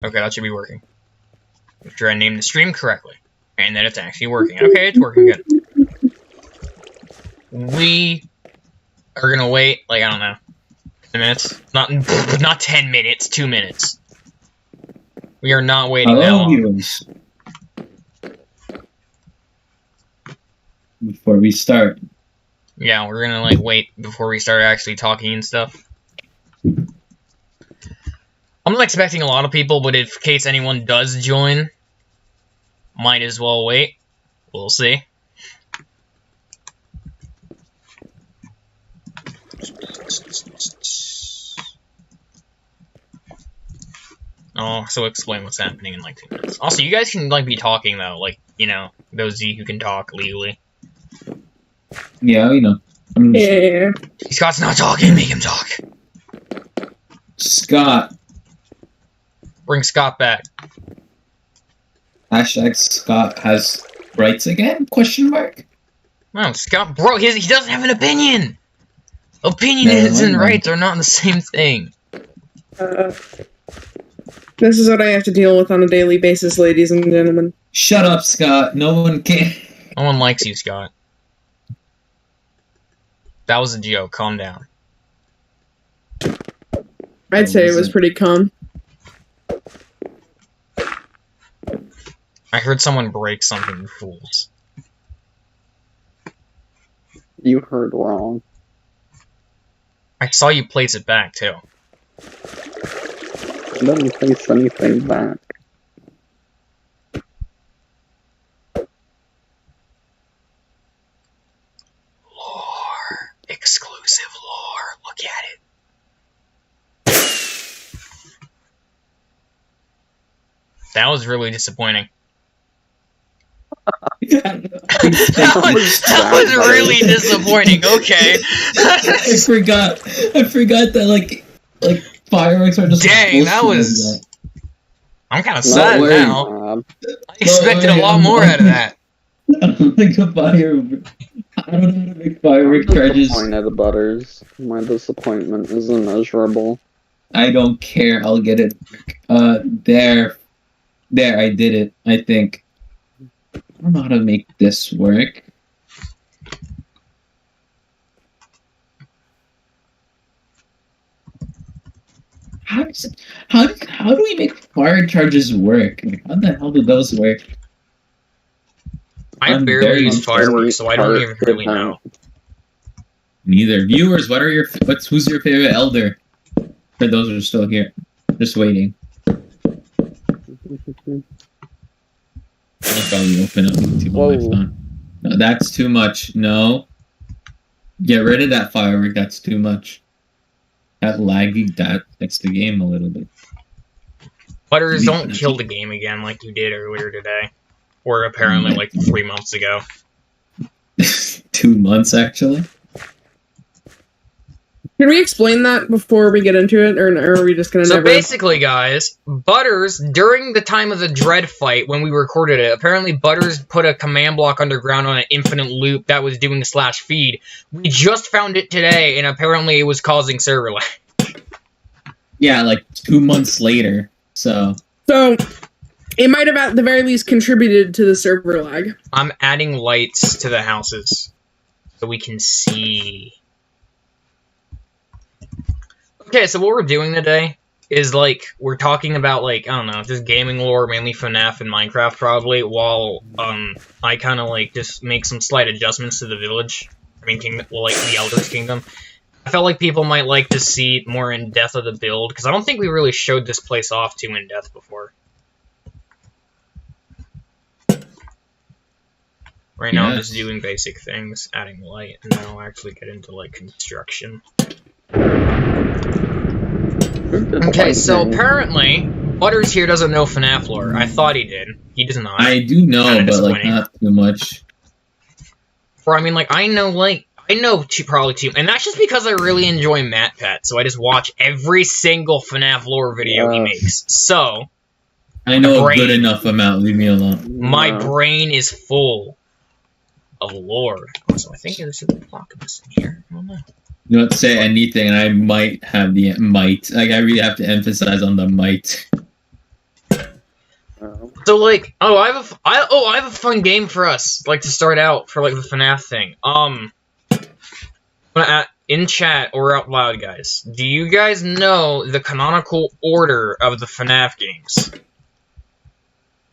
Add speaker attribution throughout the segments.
Speaker 1: Okay, that should be working. Make sure I named the stream correctly. And that it's actually working. Okay, it's working good. We are gonna wait, like, I don't know, 10 minutes? Not 10 minutes, 2 minutes. We are not waiting that long.
Speaker 2: Viewers. Before we start.
Speaker 1: Yeah, we're gonna, like, wait before we start actually talking and stuff. I'm not expecting a lot of people, but in case anyone does join, might as well wait. We'll see. Oh, so explain what's happening in like 2 minutes. Also, you guys can like be talking though, like, you know, those of you who can talk legally.
Speaker 2: Yeah, you know.
Speaker 3: Yeah.
Speaker 1: Scott's not talking, make him talk.
Speaker 2: Scott.
Speaker 1: Bring Scott back.
Speaker 2: Hashtag Scott has rights again? Question mark?
Speaker 1: No, Scott, bro, he doesn't have an opinion! Opinions and rights are not the same thing.
Speaker 3: This is what I have to deal with on a daily basis, ladies and gentlemen.
Speaker 2: Shut up, Scott. No one can.
Speaker 1: No one likes you, Scott. That was a joke. Calm down.
Speaker 3: I'd say it was pretty calm.
Speaker 1: I heard someone break something, you fools.
Speaker 4: You heard wrong.
Speaker 1: I saw you place it back, too.
Speaker 4: I didn't place anything back.
Speaker 1: Lore. Exclusive lore. Look at it. That was really disappointing. that was really disappointing. Okay.
Speaker 2: I forgot that like fireworks are just.
Speaker 1: Dang, that was. I'm kind of sad now. I expected a lot more out of that.
Speaker 2: I don't think a firework. I don't know how to make firework charges.
Speaker 4: I'm disappointed, Butters. My disappointment is immeasurable.
Speaker 2: I don't care. I'll get it. There. I did it. I think. I don't know how to make this work. How do we make fire charges work? Like, how the hell do those work?
Speaker 1: I barely use fireworks, so I don't even really know.
Speaker 2: Neither. Viewers, who's your favorite elder? For those who are still here, just waiting. I'll probably open up YouTube on my phone. No, that's too much. No. Get rid of that firework. That's too much. That laggy, that affects the game a little bit.
Speaker 1: Butters, don't kill the game again like you did earlier today. Or apparently like 3 months ago.
Speaker 2: 2 months, actually.
Speaker 3: Can we explain that before we get into it, or are we just gonna
Speaker 1: So basically, guys, Butters, during the time of the Dread fight, when we recorded it, apparently Butters put a command block underground on an infinite loop that was doing /feed. We just found it today, and apparently it was causing server lag.
Speaker 2: Yeah, like 2 months later, so...
Speaker 3: So, it might have at the very least contributed to the server lag.
Speaker 1: I'm adding lights to the houses, so we can see... Okay, so what we're doing today is, like, we're talking about, like, I don't know, just gaming lore, mainly FNAF and Minecraft, probably, while, I kind of, like, just make some slight adjustments to the village. I mean, like, the Elder's Kingdom. I felt like people might like to see more in-depth of the build, because I don't think we really showed this place off too in-depth before. Right now, I'm just doing basic things, adding light, and then I'll actually get into, like, construction. Okay, so apparently, Butters here doesn't know FNAF lore. I thought he did. He does not.
Speaker 2: I do know, but, like, not too much.
Speaker 1: For, I mean, like, I know probably two, and that's just because I really enjoy MatPat, so I just watch every single FNAF lore video he makes. So...
Speaker 2: I know a good enough amount, leave me alone.
Speaker 1: My brain is full of lore. So I think there's a block of this in here. I don't know.
Speaker 2: You don't say anything, and I might have the might. Like, I really have to emphasize on the might.
Speaker 1: So like, I have a fun game for us, like to start out for like the FNAF thing. In chat or out loud, guys, do you guys know the canonical order of the FNAF games?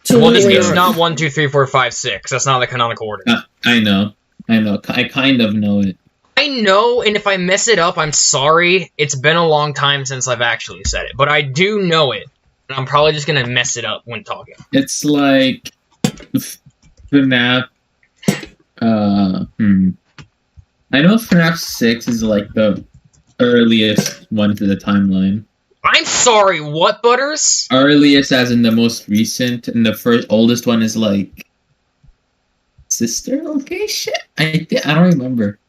Speaker 1: Well, it's not 1, 2, 3, 4, 5, 6. That's not the canonical order.
Speaker 2: I know. I kind of know it.
Speaker 1: I know, and if I mess it up, I'm sorry. It's been a long time since I've actually said it, but I do know it, and I'm probably just gonna mess it up when talking.
Speaker 2: It's like FNAF. I know FNAF 6 is like the earliest one to the timeline.
Speaker 1: I'm sorry, what, Butters?
Speaker 2: Earliest as in the most recent, and the oldest one is like sister location? I don't remember.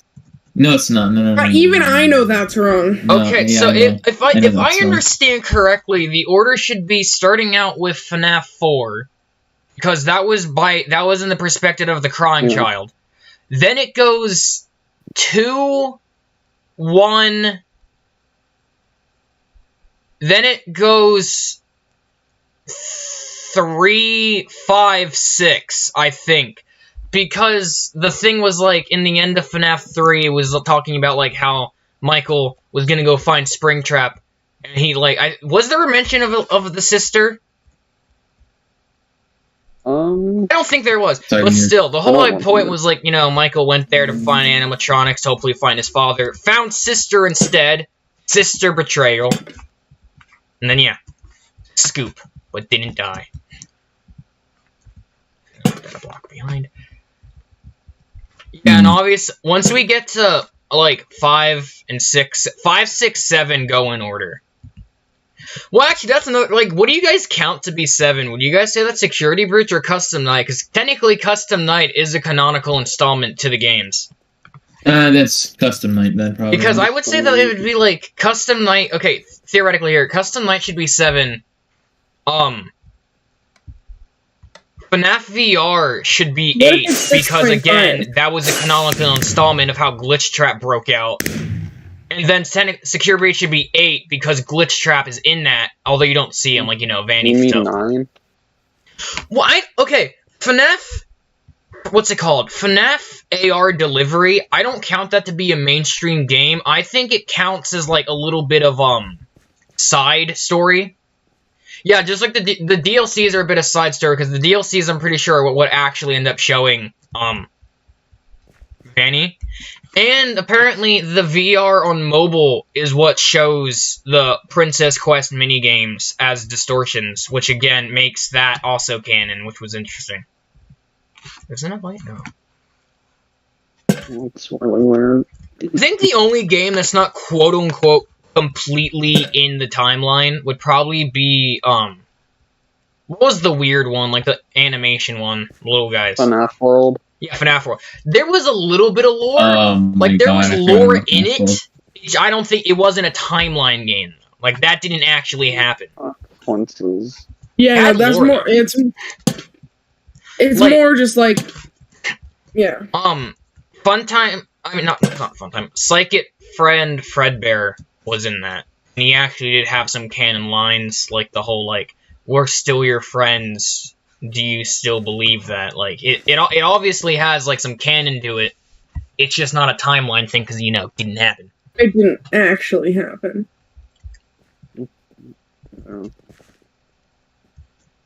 Speaker 2: No, it's not. No.
Speaker 3: Even I know that's wrong.
Speaker 2: No,
Speaker 1: Okay,
Speaker 2: yeah,
Speaker 1: so
Speaker 2: I know.
Speaker 1: if
Speaker 2: I know
Speaker 1: I
Speaker 2: that's wrong.
Speaker 1: understand correctly, the order should be starting out with FNAF 4, because that was in the perspective of the crying child. Then it goes 2, 1. Then it goes 3, 5, 6, I think. Because the thing was, like, in the end of FNAF 3, it was talking about, like, how Michael was gonna go find Springtrap. And he, like, was there a mention of the sister? I don't think there was. But still, the whole, like, point was, like, you know, Michael went there to find animatronics, to hopefully find his father. Found sister instead. Sister betrayal. And then, yeah. Scoop. But didn't die. Put that a block behind. Yeah, and obvious. Once we get to like 5 and 6, 5, 6, 7 go in order. Well, actually, that's another. Like, what do you guys count to be 7? Would you guys say that's Security Breach or Custom Night? Because technically, Custom Night is a canonical installment to the games.
Speaker 2: That's Custom Night then, probably.
Speaker 1: Because I would say that it would be like Custom Night. Okay, theoretically here, Custom Night should be 7. FNAF VR should be 8, because again, that was a canonical installment of how Glitch Trap broke out. And then Secure Breach should be 8, because Glitch Trap is in that, although you don't see him, like, you know, Vanny stuff.
Speaker 4: 9?
Speaker 1: Well, okay, FNAF, what's it called? FNAF AR Delivery, I don't count that to be a mainstream game. I think it counts as, like, a little bit of, side story. Yeah, just like the DLCs are a bit of side story, because the DLCs, I'm pretty sure, are what actually end up showing, Vanny. And apparently, the VR on mobile is what shows the Princess Quest minigames as distortions, which again makes that also canon, which was interesting. Isn't it light? No.
Speaker 4: That's really weird.
Speaker 1: I think the only game that's not quote-unquote completely in the timeline would probably be, what was the weird one, like the animation one, little guys?
Speaker 4: FNAF World.
Speaker 1: Yeah, FNAF World. There was a little bit of lore, like there was lore in it. I don't think it wasn't a timeline game. Like that didn't actually happen.
Speaker 4: Consequences.
Speaker 3: Yeah, that's more. It's like, more just like, yeah.
Speaker 1: Funtime. I mean, not Funtime. Psychic friend Fredbear was in that. And he actually did have some canon lines, like the whole, like, we're still your friends, do you still believe that? Like, it obviously has, like, some canon to it. It's just not a timeline thing, because, you know, it didn't happen.
Speaker 3: It didn't actually happen.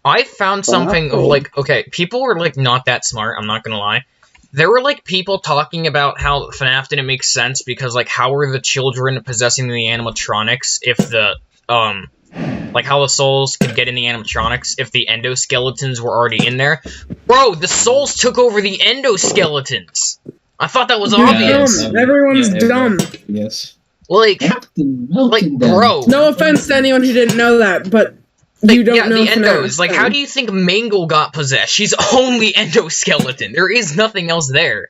Speaker 1: I found something of, like, okay, people were, like, not that smart, I'm not gonna lie. There were, like, people talking about how FNAF didn't make sense because, like, how were the children possessing the animatronics if the, like, how the souls could get in the animatronics if the endoskeletons were already in there? Bro, the souls took over the endoskeletons! I thought that was obvious.
Speaker 3: Everyone's dumb.
Speaker 2: Yes.
Speaker 1: Like, bro.
Speaker 3: No offense to anyone who didn't know that, but you don't know
Speaker 1: the endos. Like, how do you think Mangle got possessed? She's only endoskeleton. There is nothing else there.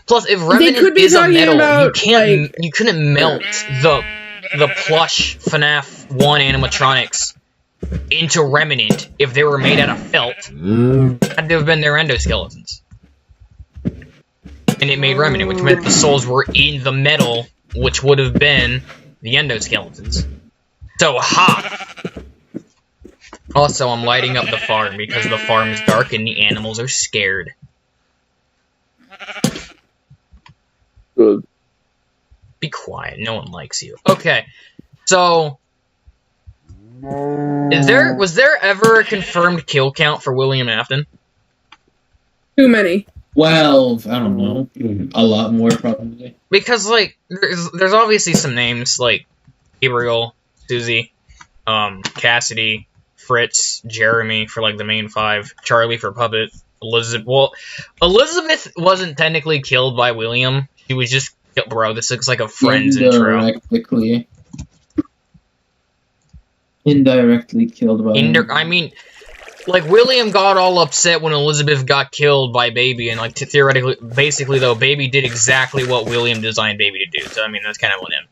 Speaker 1: Plus, if Remnant is a metal, you couldn't melt the plush FNAF 1 animatronics into Remnant if they were made out of felt. Had to have been their endoskeletons. And it made Remnant, which meant the souls were in the metal, which would have been the endoskeletons. So, ha! Also, I'm lighting up the farm because the farm is dark and the animals are scared.
Speaker 4: Good.
Speaker 1: Be quiet, no one likes you. Okay, so... Was there ever a confirmed kill count for William Afton?
Speaker 3: Too many.
Speaker 2: 12, I don't know. A lot more, probably.
Speaker 1: Because, like, there's obviously some names, like Gabriel, Susie, Cassidy, Fritz, Jeremy for, like, the main 5, Charlie for Puppet, Elizabeth. Well, Elizabeth wasn't technically killed by William. She was just... Bro, this looks like a Friends intro.
Speaker 2: Indirectly killed by
Speaker 1: I mean, like, William got all upset when Elizabeth got killed by Baby, and, like, theoretically, basically, though, Baby did exactly what William designed Baby to do, so, I mean, that's kind of on him.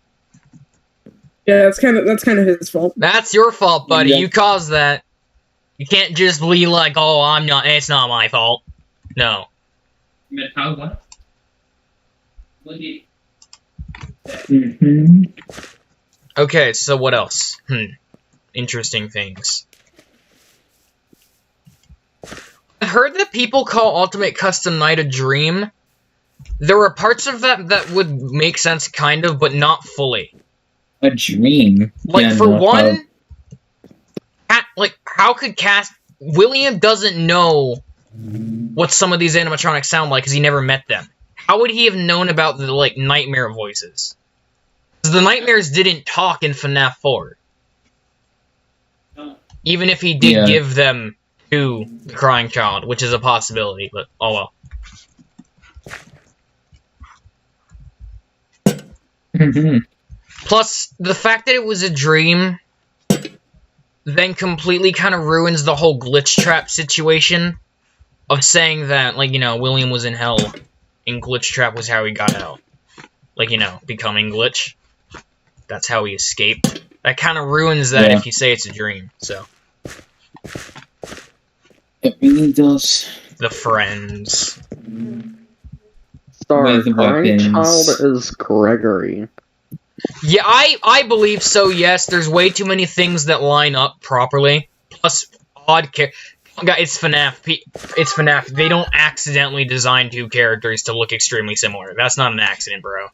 Speaker 3: Yeah, that's kind of his fault.
Speaker 1: That's your fault, buddy.
Speaker 4: Yeah.
Speaker 1: You caused that. You can't just be like, oh, it's not my fault. No.
Speaker 2: How what? Mm-hmm.
Speaker 1: Okay, so what else? Interesting things. I heard that people call Ultimate Custom Night a dream. There were parts of that would make sense, kind of, but not fully.
Speaker 2: A dream?
Speaker 1: Like,
Speaker 2: Yeah,
Speaker 1: for
Speaker 2: no,
Speaker 1: one... how could William doesn't know what some of these animatronics sound like, because he never met them. How would he have known about the, like, nightmare voices? Because the nightmares didn't talk in FNAF 4. Even if he did give them to the crying child, which is a possibility, but oh well. Plus, the fact that it was a dream then completely kind of ruins the whole glitch trap situation of saying that, like, you know, William was in hell and glitch trap was how he got out. Like, you know, becoming glitch. That's how he escaped. That kind of ruins that if you say it's a dream, so.
Speaker 2: It really does.
Speaker 1: The Friends.
Speaker 4: Sorry,
Speaker 2: With
Speaker 4: crying
Speaker 2: weapons.
Speaker 4: child is Gregory.
Speaker 1: Yeah, I believe so, yes. There's way too many things that line up properly. Plus, odd it's FNAF. It's FNAF. They don't accidentally design two characters to look extremely similar. That's not an accident, bro.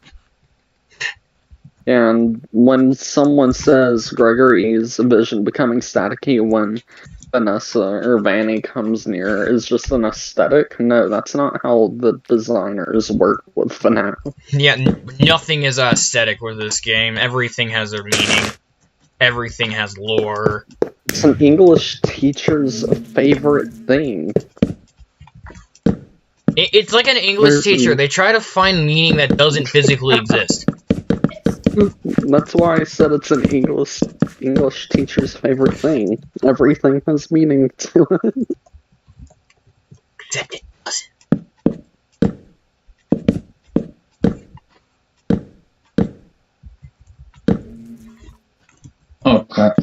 Speaker 4: And when someone says Gregory's vision becoming staticky when Vanessa or Vanny comes near is just an aesthetic, no, that's not how the designers work with FNAF.
Speaker 1: Yeah, nothing is aesthetic with this game. Everything has a meaning. Everything has lore.
Speaker 4: It's an English teacher's favorite thing.
Speaker 1: It's like an English teacher. They try to find meaning that doesn't physically exist.
Speaker 4: That's why I said it's an English teacher's favorite thing. Everything has meaning to it.
Speaker 1: Except it doesn't.
Speaker 2: Oh, crap.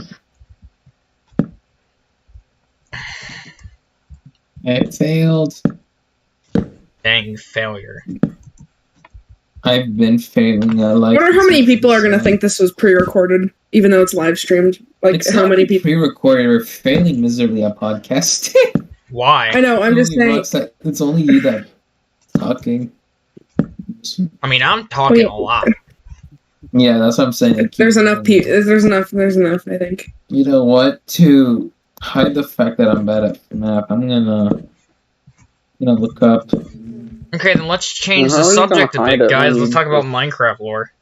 Speaker 2: It failed.
Speaker 1: Dang failure.
Speaker 2: I've been failing.
Speaker 3: I wonder how many people are gonna think this was pre-recorded, even though it's live streamed. Like,
Speaker 2: It's
Speaker 3: how
Speaker 2: not
Speaker 3: many people?
Speaker 2: pre-recorded or failing miserably at podcasting.
Speaker 1: Why?
Speaker 3: I know. I'm just saying.
Speaker 2: It's only you that talking.
Speaker 1: I mean, I'm talking a lot.
Speaker 2: Yeah, that's what I'm saying. Like,
Speaker 3: There's enough people. There's enough. I think.
Speaker 2: You know what? To hide the fact that I'm bad at FNAF, I'm gonna look up.
Speaker 1: Okay, then let's change
Speaker 4: Well,
Speaker 1: the
Speaker 4: how are you
Speaker 1: subject a
Speaker 4: gonna
Speaker 1: bit,
Speaker 4: hide it
Speaker 1: guys.
Speaker 4: when
Speaker 1: Let's
Speaker 4: you-
Speaker 1: talk about Minecraft lore.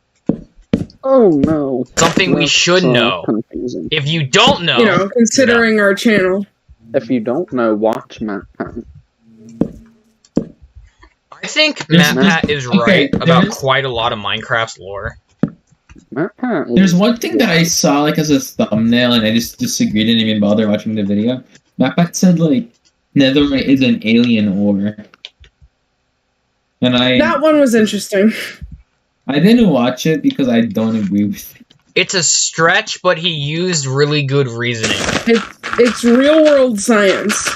Speaker 4: Oh no.
Speaker 1: Something we
Speaker 4: That's
Speaker 1: should
Speaker 4: so
Speaker 1: know.
Speaker 4: confusing.
Speaker 1: If you don't know,
Speaker 3: You know, considering our channel.
Speaker 4: If you don't know, watch Matt.
Speaker 1: I think
Speaker 2: There's-
Speaker 1: MatPat is
Speaker 2: okay,
Speaker 1: right about
Speaker 2: there's-
Speaker 1: quite a lot of Minecraft's lore.
Speaker 2: There's one thing that I saw like as a thumbnail, and I just disagreed. Didn't even bother watching the video. MatPat said like Netherite is an alien ore, and
Speaker 3: That one was interesting.
Speaker 2: I didn't watch it because I don't agree with it.
Speaker 1: It's a stretch, but he used really good reasoning.
Speaker 3: It's real world science.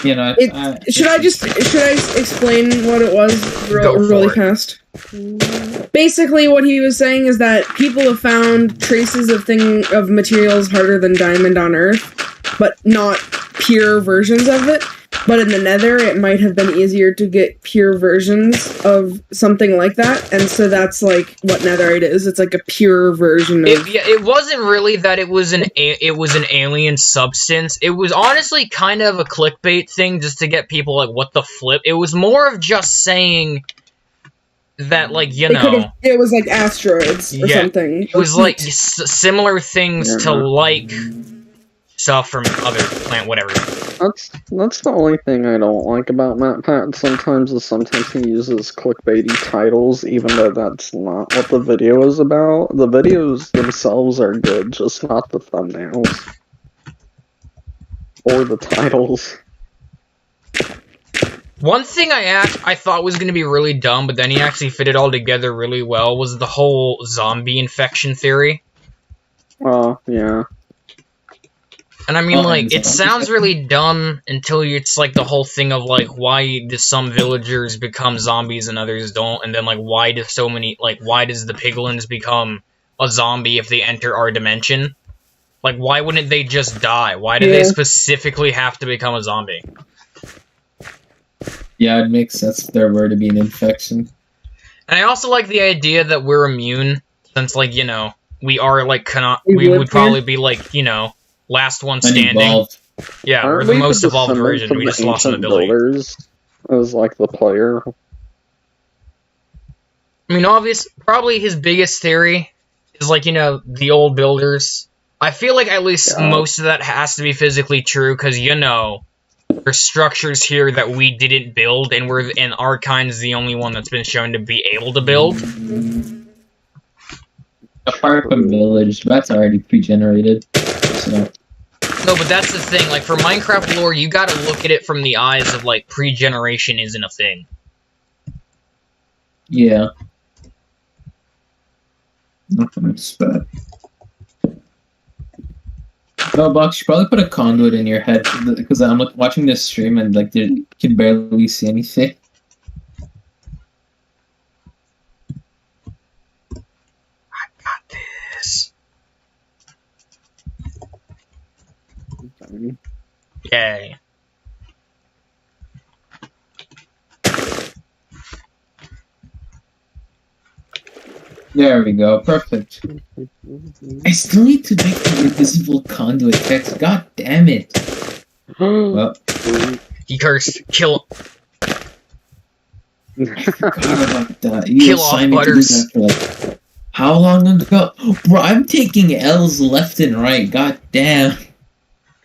Speaker 2: you know,
Speaker 3: should I explain what it was really fast? Basically, what he was saying is that people have found traces of materials harder than diamond on Earth, but not pure versions of it. But in the Nether, it might have been easier to get pure versions of something like that, and so that's like what Netherite is. It's like a pure version of.
Speaker 1: It wasn't really that it was an alien substance. It was honestly kind of a clickbait thing just to get people like, what the flip? It was more of just saying that, like, you know,
Speaker 3: it was like asteroids or something.
Speaker 1: It was like similar things to like stuff from other plant, whatever.
Speaker 4: That's the only thing I don't like about MatPat. Sometimes he uses clickbaity titles, even though that's not what the video is about. The videos themselves are good, just not the thumbnails or the titles.
Speaker 1: One thing I thought was going to be really dumb, but then he actually fit it all together really well, was the whole zombie infection theory.
Speaker 4: Oh, yeah.
Speaker 1: And I mean, like, it sounds really dumb until it's, like, the whole thing of, like, why do some villagers become zombies and others don't? And then, like, why does the piglins become a zombie if they enter our dimension? Like, why wouldn't they just die? Why do they specifically have to become a zombie?
Speaker 2: Yeah, it makes sense if there were to be an infection.
Speaker 1: And I also like the idea that we're immune, since, like, you know, we are, like, we would probably be, like, you know, last one standing.
Speaker 2: Unevolved.
Speaker 1: Yeah, we're the most evolved version. We just lost an ability.
Speaker 4: As like the player.
Speaker 1: I mean, probably his biggest theory is, like, you know, the old builders. I feel like at least most of that has to be physically true, because, you know, there's structures here that we didn't build, and our kind is the only one that's been shown to be able to build.
Speaker 2: Apart from village, that's already pre-generated. So.
Speaker 1: No, but that's the thing. Like, for Minecraft lore, you gotta look at it from the eyes of, like, pre-generation isn't a thing.
Speaker 2: Yeah. Nothing expect. No, Box, you probably put a conduit in your head, because I'm watching this stream and, like, you can barely see anything.
Speaker 1: I got this. Yay.
Speaker 2: There we go, perfect. I still need to make the invisible conduit text, god damn it. Well,
Speaker 1: he cursed. Kill.
Speaker 2: I forgot about that.
Speaker 1: Kill off Butters.
Speaker 2: Like, how long ago? Bro, I'm taking L's left and right, god damn.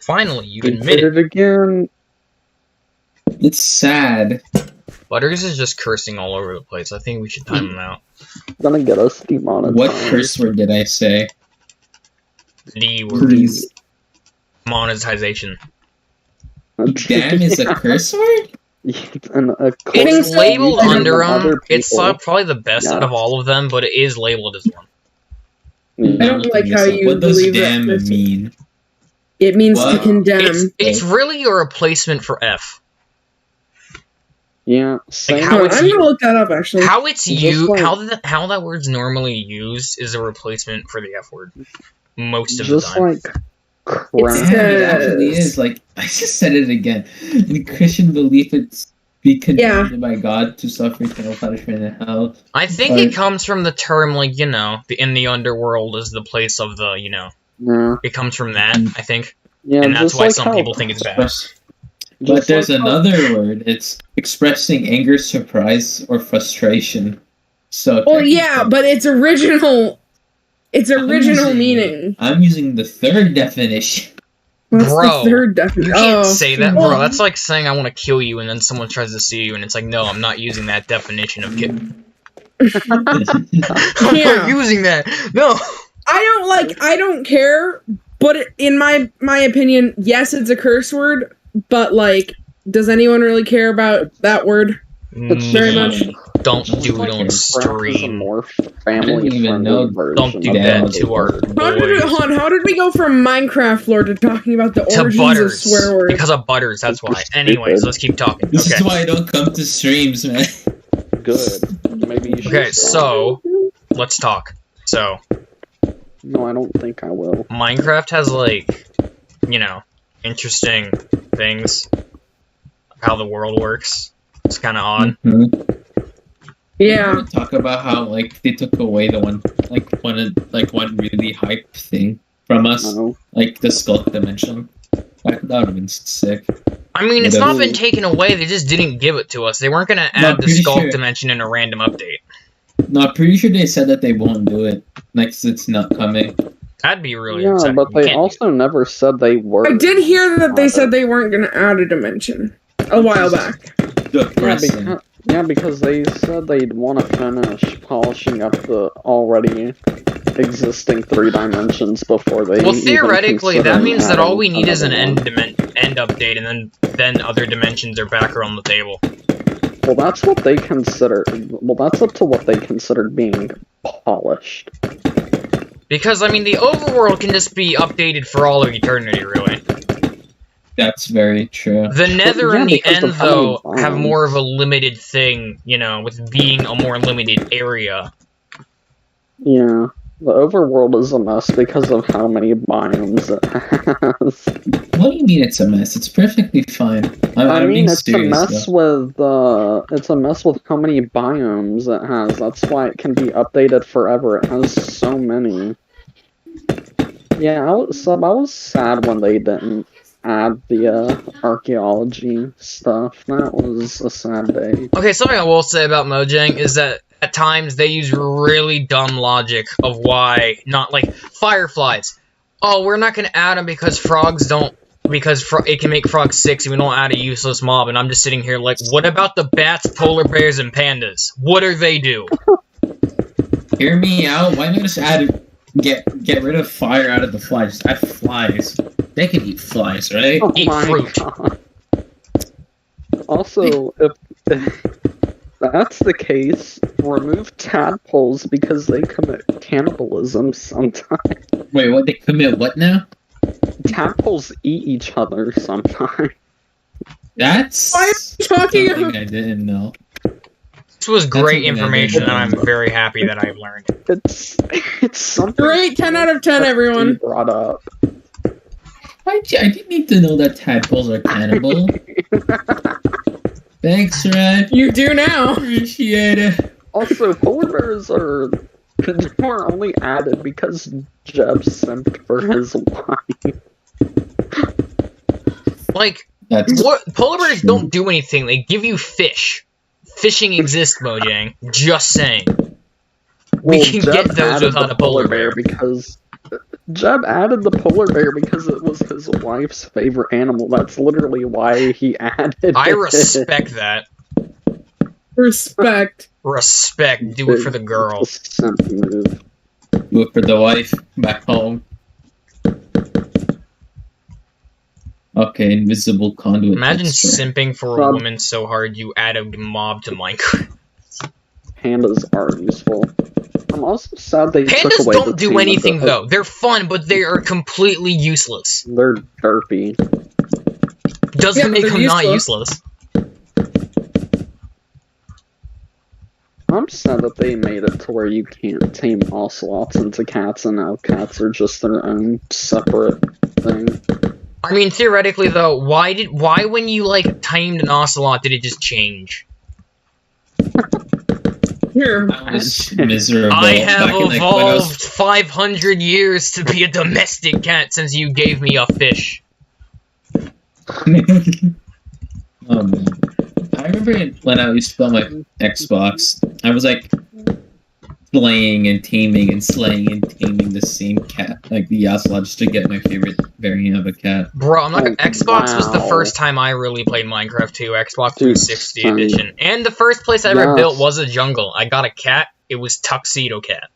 Speaker 1: Finally, you admit it.
Speaker 4: Again.
Speaker 2: It's sad.
Speaker 1: Butters is just cursing all over the place. I think we should time him out.
Speaker 4: Gonna get us demonetized.
Speaker 2: What curse word did I say?
Speaker 1: D word.
Speaker 2: Please.
Speaker 1: Monetization.
Speaker 2: Damn is a curse word?
Speaker 1: It's labeled under him. It's probably the best out of all of them, but it is labeled as one.
Speaker 3: I don't like how you
Speaker 2: what does
Speaker 3: believe
Speaker 2: damn
Speaker 3: that.
Speaker 2: mean?
Speaker 3: It means to condemn.
Speaker 1: It's really a replacement for F.
Speaker 4: Yeah,
Speaker 1: like
Speaker 3: I'm gonna look that up actually.
Speaker 1: How it's used, how that word's normally used is a replacement for the F word. Most of the time.
Speaker 4: Just like
Speaker 2: it actually is. Like I just said it again. In Christian belief, it's be condemned by God to suffer eternal punishment in hell.
Speaker 1: I think it comes from the term, like, you know, in the underworld is the place of the, you know.
Speaker 4: Yeah.
Speaker 1: It comes from that, I think.
Speaker 4: Yeah,
Speaker 1: and that's why some people think it's bad.
Speaker 2: But there's another word. It's expressing anger, surprise, or frustration. So.
Speaker 3: Oh yeah, but it's original. It's original meaning.
Speaker 2: I'm using the third definition.
Speaker 3: What's the third definition?
Speaker 1: You can't say that, bro. That's like saying I want to kill you, and then someone tries to sue you, and it's like, no, I'm not using that definition of kill. I'm not using that. No.
Speaker 3: I don't care, but in my opinion, yes, it's a curse word, but, like, does anyone really care about that word very much?
Speaker 1: Don't
Speaker 2: No
Speaker 1: do
Speaker 2: one
Speaker 1: it on
Speaker 2: cares.
Speaker 4: Minecraft is a
Speaker 1: stream.
Speaker 4: more
Speaker 2: I didn't
Speaker 4: family
Speaker 2: even
Speaker 4: friendly
Speaker 2: know-
Speaker 4: version.
Speaker 1: Don't do
Speaker 4: of
Speaker 2: that
Speaker 1: that to our
Speaker 3: How did we go from Minecraft lore to talking about the
Speaker 1: to
Speaker 3: origins
Speaker 1: Butters.
Speaker 3: of swear words?
Speaker 1: Because of Butters, that's why.
Speaker 4: Stupid.
Speaker 1: Anyways, let's keep talking.
Speaker 2: This is
Speaker 1: Okay.
Speaker 2: why I don't come to streams, man.
Speaker 4: Good. Maybe you should.
Speaker 1: Okay,
Speaker 4: stop.
Speaker 1: so let's talk. So,
Speaker 4: No, I don't think I will.
Speaker 1: Minecraft has like, you know, interesting things. How the world works. It's kind of odd.
Speaker 2: Mhm.
Speaker 3: Yeah.
Speaker 2: Talk about how like they took away the one really hype thing from us,
Speaker 4: No.
Speaker 2: like the Skulk dimension. That would have been sick.
Speaker 1: I mean, it's
Speaker 2: Whatever.
Speaker 1: not been taken away. They just didn't give it to us. They weren't gonna
Speaker 2: No,
Speaker 1: add the
Speaker 2: pretty
Speaker 1: Skulk
Speaker 2: sure.
Speaker 1: dimension in a random update.
Speaker 2: No, I'm pretty sure they said that they won't do it. Like, it's not coming.
Speaker 1: That'd be really
Speaker 4: Yeah,
Speaker 1: upsetting.
Speaker 4: but
Speaker 1: You
Speaker 4: they
Speaker 1: can't do
Speaker 4: also never said they were.
Speaker 3: I did hear that they said they weren't going to add a dimension a while back.
Speaker 2: Depressing.
Speaker 4: Because they said they'd want to finish polishing up the already existing 3 dimensions before they.
Speaker 1: Well,
Speaker 4: even
Speaker 1: theoretically,
Speaker 4: consider
Speaker 1: that means that all we
Speaker 4: adding
Speaker 1: need is an
Speaker 4: another
Speaker 1: end update, and then other dimensions are back on the table.
Speaker 4: one. Well, that's what they consider. Well, that's up to what they considered being polished.
Speaker 1: Because I mean, the overworld can just be updated for all of eternity, really.
Speaker 2: That's very true.
Speaker 1: The Nether
Speaker 4: Yeah,
Speaker 1: and the
Speaker 4: because
Speaker 1: End,
Speaker 4: of how many
Speaker 1: though, have
Speaker 4: biomes.
Speaker 1: more of a limited thing, you know, with being a more limited area.
Speaker 4: Yeah, the overworld is a mess because of how many biomes it has.
Speaker 2: What do you mean it's a mess? It's perfectly fine.
Speaker 4: I
Speaker 2: I'm
Speaker 4: mean,
Speaker 2: being
Speaker 4: it's
Speaker 2: serious,
Speaker 4: a mess
Speaker 2: though.
Speaker 4: with it's a mess with how many biomes it has. That's why it can be updated forever. It has so many. Yeah, I was sad when they didn't add the archaeology stuff. That was a sad day.
Speaker 1: Okay, something I will say about Mojang is that at times they use really dumb logic of why not, like, fireflies. Oh, we're not gonna add them because frogs don't, because it can make frogs sick, so we don't add a useless mob, and I'm just sitting here like, what about the bats, polar bears, and pandas? What do they do?
Speaker 2: Hear me out. Why not just get rid of fire out of the flies? Just add flies. They can eat flies, right?
Speaker 4: Oh
Speaker 1: Eat
Speaker 4: my
Speaker 1: fruit.
Speaker 4: God. Also, if that's the case, remove tadpoles because they commit cannibalism sometimes.
Speaker 2: Wait, what? They commit what now?
Speaker 4: Tadpoles eat each other sometimes.
Speaker 2: That's
Speaker 3: Why are you talking
Speaker 2: something
Speaker 3: about-
Speaker 2: I didn't know.
Speaker 1: This was great
Speaker 2: something I
Speaker 1: information, and
Speaker 2: didn't
Speaker 1: I'm
Speaker 2: know.
Speaker 1: very happy that I've learned.
Speaker 4: It's something
Speaker 3: Great, 10 out of 10,
Speaker 4: we
Speaker 3: everyone.
Speaker 4: brought up.
Speaker 2: I didn't need to know that tadpoles are cannibal. Thanks, Red.
Speaker 3: You do now.
Speaker 2: Appreciate it.
Speaker 4: Also, polar bears were only added because Jeb simped for his wife.
Speaker 1: Like,
Speaker 2: That's
Speaker 1: what, polar bears don't do anything, they give you fish. Fishing exists, Mojang. Just saying. We can
Speaker 4: Jeb
Speaker 1: get those
Speaker 4: added
Speaker 1: without
Speaker 4: the
Speaker 1: a polar bear.
Speaker 4: because Jeb added the polar bear because it was his wife's favorite animal. That's literally why he added
Speaker 1: I
Speaker 4: it.
Speaker 1: respect that.
Speaker 3: Respect.
Speaker 1: Respect. Do it for the girl.
Speaker 4: Simp move.
Speaker 2: do it for the wife back home. Okay, invisible conduit.
Speaker 1: Imagine
Speaker 2: texture.
Speaker 1: simping for a
Speaker 4: Rob-
Speaker 1: woman so hard you add a mob to Minecraft.
Speaker 4: Pandas are useful. I'm also sad they took
Speaker 1: Pandas
Speaker 4: away the
Speaker 1: don't do
Speaker 4: tame of
Speaker 1: anything,
Speaker 4: the-
Speaker 1: though. They're fun, but they are completely useless.
Speaker 4: They're derpy.
Speaker 1: Doesn't
Speaker 3: Yeah, but
Speaker 1: make
Speaker 3: they're
Speaker 1: them not
Speaker 3: useless.
Speaker 1: useless.
Speaker 4: I'm sad that they made it to where you can't tame ocelots into cats, and now cats are just their own separate thing.
Speaker 1: I mean, theoretically, though, why when you, like, tamed an ocelot did it just change?
Speaker 3: Here.
Speaker 2: I was miserable.
Speaker 1: I have
Speaker 2: back in, like, when I was-
Speaker 1: evolved 500 years to be a domestic cat since you gave me a fish.
Speaker 2: Oh man. I remember when I used to play on my Xbox, I was like slaying and taming and slaying and taming the same cat, like the Ocelot, just to get my favorite variant of a cat.
Speaker 1: Bro, I'm not gonna-
Speaker 4: Oh,
Speaker 1: Xbox was the
Speaker 4: wow.
Speaker 1: first time I really played Minecraft 2, Xbox
Speaker 4: Dude,
Speaker 1: 360
Speaker 4: son.
Speaker 1: edition. And the first place I ever
Speaker 4: Yes.
Speaker 1: built was a jungle. I got a cat, it was Tuxedo Cat.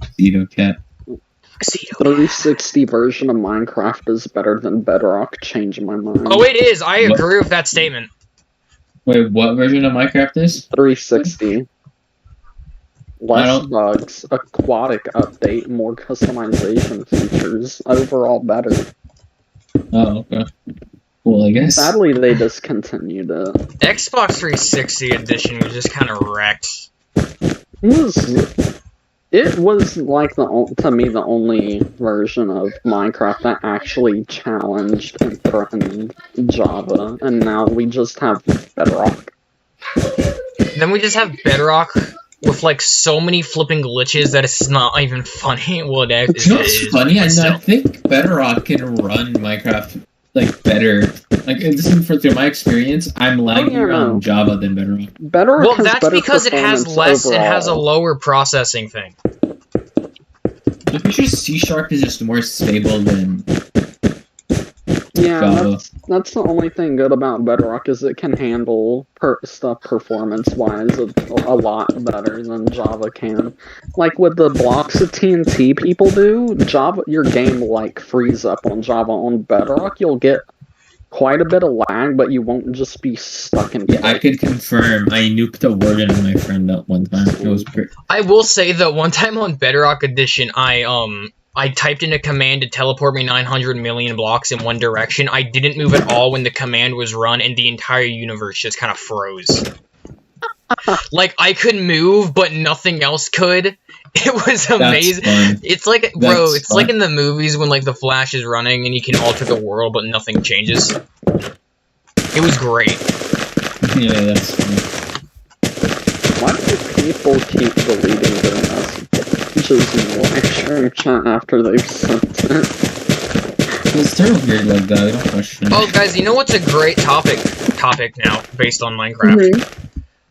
Speaker 2: Tuxedo cat.
Speaker 1: Tuxedo Cat.
Speaker 4: 360 version of Minecraft is better than Bedrock. Change my mind.
Speaker 1: Oh, it is, I
Speaker 2: What?
Speaker 1: agree with that statement.
Speaker 2: Wait, what version of Minecraft is?
Speaker 4: 360. Less
Speaker 2: don't-
Speaker 4: bugs, aquatic update, more customization features, overall better.
Speaker 2: Oh, okay. Cool, I guess.
Speaker 4: Sadly, they discontinued it.
Speaker 1: Xbox 360 edition was just kind of wrecked.
Speaker 4: It was like to me the only version of Minecraft that actually challenged and threatened Java, and now we just have Bedrock.
Speaker 1: Then we just have Bedrock with like so many flipping glitches that it's not even funny. Well, it
Speaker 2: You know
Speaker 1: is.
Speaker 2: what's funny? I think Bedrock can run Minecraft like better. Like this is through my experience, I'm laggier on Java than Bedrock.
Speaker 4: Bedrock
Speaker 1: Well,
Speaker 4: has
Speaker 1: that's
Speaker 4: better
Speaker 1: because it has
Speaker 4: performance
Speaker 1: less. It
Speaker 4: overall.
Speaker 1: has a lower processing thing.
Speaker 2: I'm pretty sure C# is just more stable than
Speaker 4: Yeah,
Speaker 2: Java.
Speaker 4: that's the only thing good about Bedrock is it can handle stuff performance-wise a lot better than Java can. Like with the blocks of TNT people do, Java, your game like freeze up on Java. On Bedrock, you'll get quite a bit of lag, but you won't just be stuck in.
Speaker 2: Yeah, I could confirm. I nuked a warden on my friend at one time. It was pretty.
Speaker 1: I will say that one time on Bedrock Edition, I typed in a command to teleport me 900 million blocks in one direction. I didn't move at all when the command was run, and the entire universe just kind of froze. Like, I could move, but nothing else could. It was amazing.
Speaker 2: Fun.
Speaker 1: It's like, bro,
Speaker 2: That's
Speaker 1: it's
Speaker 2: fun.
Speaker 1: like in the movies when, like, the Flash is running and you can alter the world, but nothing changes. It was great.
Speaker 2: Yeah, that's funny.
Speaker 4: Why do people keep deleting their messages in lecture chat after they've sent it?
Speaker 2: It's terrible weird like that. I don't question.
Speaker 1: Oh, guys, you know what's a great topic now, based on Minecraft?
Speaker 3: Mhm.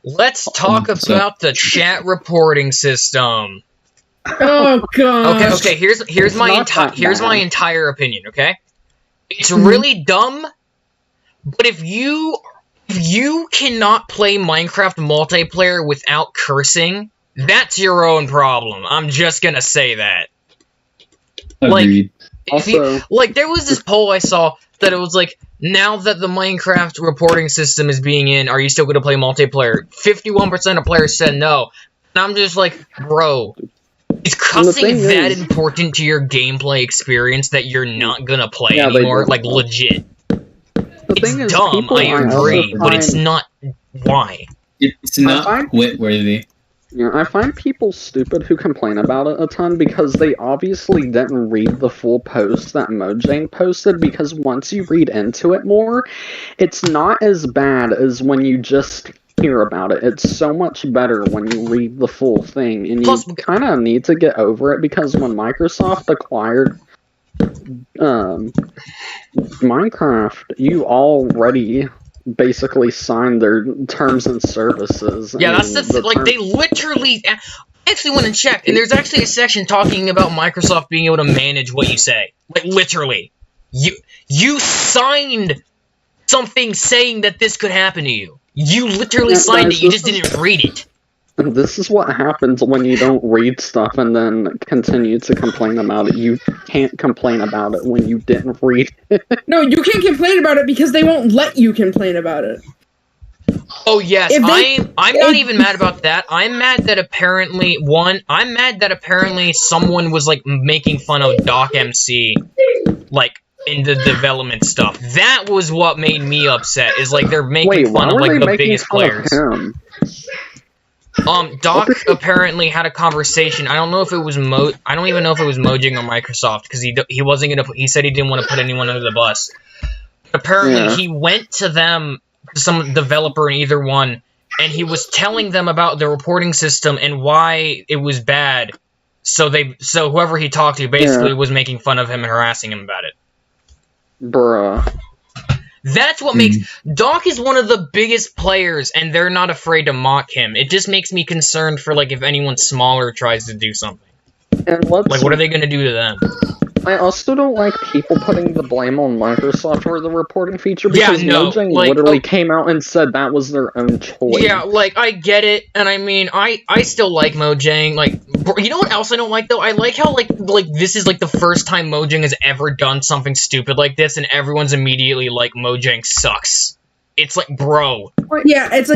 Speaker 1: Let's talk
Speaker 2: What's up?
Speaker 1: about the chat reporting system.
Speaker 3: Oh god.
Speaker 1: Okay, here's my
Speaker 4: not that
Speaker 1: here's my
Speaker 4: bad.
Speaker 1: entire opinion, okay? It's
Speaker 3: Mhm.
Speaker 1: really dumb, but if you cannot play Minecraft multiplayer without cursing, that's your own problem. I'm just gonna say that.
Speaker 2: Agreed.
Speaker 1: If you,
Speaker 4: Also,
Speaker 1: like, there was this poll I saw that it was like, now that the Minecraft reporting system is being in, are you still going to play multiplayer? 51% of players said no. And I'm just like, bro, is cussing
Speaker 4: thing
Speaker 1: that
Speaker 4: is-
Speaker 1: important to your gameplay experience that you're not going to play
Speaker 4: Yeah, they
Speaker 1: anymore?
Speaker 4: do.
Speaker 1: Like, legit.
Speaker 4: the
Speaker 1: It's
Speaker 4: thing is,
Speaker 1: dumb,
Speaker 4: people
Speaker 1: I
Speaker 4: also
Speaker 1: agree, but it's
Speaker 4: find-
Speaker 1: not. Why?
Speaker 2: It's not
Speaker 4: find-
Speaker 2: quit worthy.
Speaker 4: Yeah, I find people stupid who complain about it a ton because they obviously didn't read the full post that Mojang posted, because once you read into it more, it's not as bad as when you just hear about it. It's so much better when you read the full thing, and you
Speaker 1: Plus-
Speaker 4: kind of need to get over it, because when Microsoft acquired Minecraft, you already basically signed their terms and services.
Speaker 1: Yeah, that's
Speaker 4: and
Speaker 1: the like,
Speaker 4: term-
Speaker 1: they literally. I actually went and checked, and there's actually a section talking about Microsoft being able to manage what you say. Like, literally. You signed something saying that this could happen to you. You literally
Speaker 4: Yeah,
Speaker 1: signed
Speaker 4: guys,
Speaker 1: it, you
Speaker 4: this
Speaker 1: just
Speaker 4: is-
Speaker 1: didn't read it.
Speaker 4: This is what happens when you don't read stuff and then continue to complain about it. You can't complain about it when you didn't read it.
Speaker 3: No, you can't complain about it because they won't let you complain about it.
Speaker 1: Oh yes,
Speaker 3: If they-
Speaker 1: I'm not
Speaker 3: if-
Speaker 1: even mad about that. I'm mad that apparently someone was like making fun of Doc MC, like in the development stuff. That was what made me upset. Is like they're making
Speaker 4: Wait,
Speaker 1: fun
Speaker 4: why
Speaker 1: of
Speaker 4: were
Speaker 1: like
Speaker 4: they
Speaker 1: the
Speaker 4: making
Speaker 1: biggest
Speaker 4: fun
Speaker 1: players.
Speaker 4: of him?
Speaker 1: Doc apparently had a conversation. I don't know if it was I don't even know if it was Mojang or Microsoft, because he wasn't gonna. He said he didn't want to put anyone under the bus. Apparently,
Speaker 4: Yeah.
Speaker 1: he went to them, some developer in either one, and he was telling them about the reporting system and why it was bad. So whoever he talked to basically was making fun of him and harassing him about it.
Speaker 4: Bruh.
Speaker 1: That's what makes Doc is one of the biggest players, and they're not afraid to mock him. It just makes me concerned for like if anyone smaller tries to do something.
Speaker 4: And let's
Speaker 1: Like, what are they gonna do to them?
Speaker 4: I also don't like people putting the blame on Microsoft for the reporting feature,
Speaker 1: Yeah,
Speaker 4: because
Speaker 1: no,
Speaker 4: Mojang
Speaker 1: like,
Speaker 4: literally came out and said that was their own choice.
Speaker 1: Yeah, like, I get it, and I mean, I still like Mojang. Like, you know what else I don't like though? I like how like this is like the first time Mojang has ever done something stupid like this, and everyone's immediately like, Mojang sucks. It's like, bro.
Speaker 3: Yeah, it's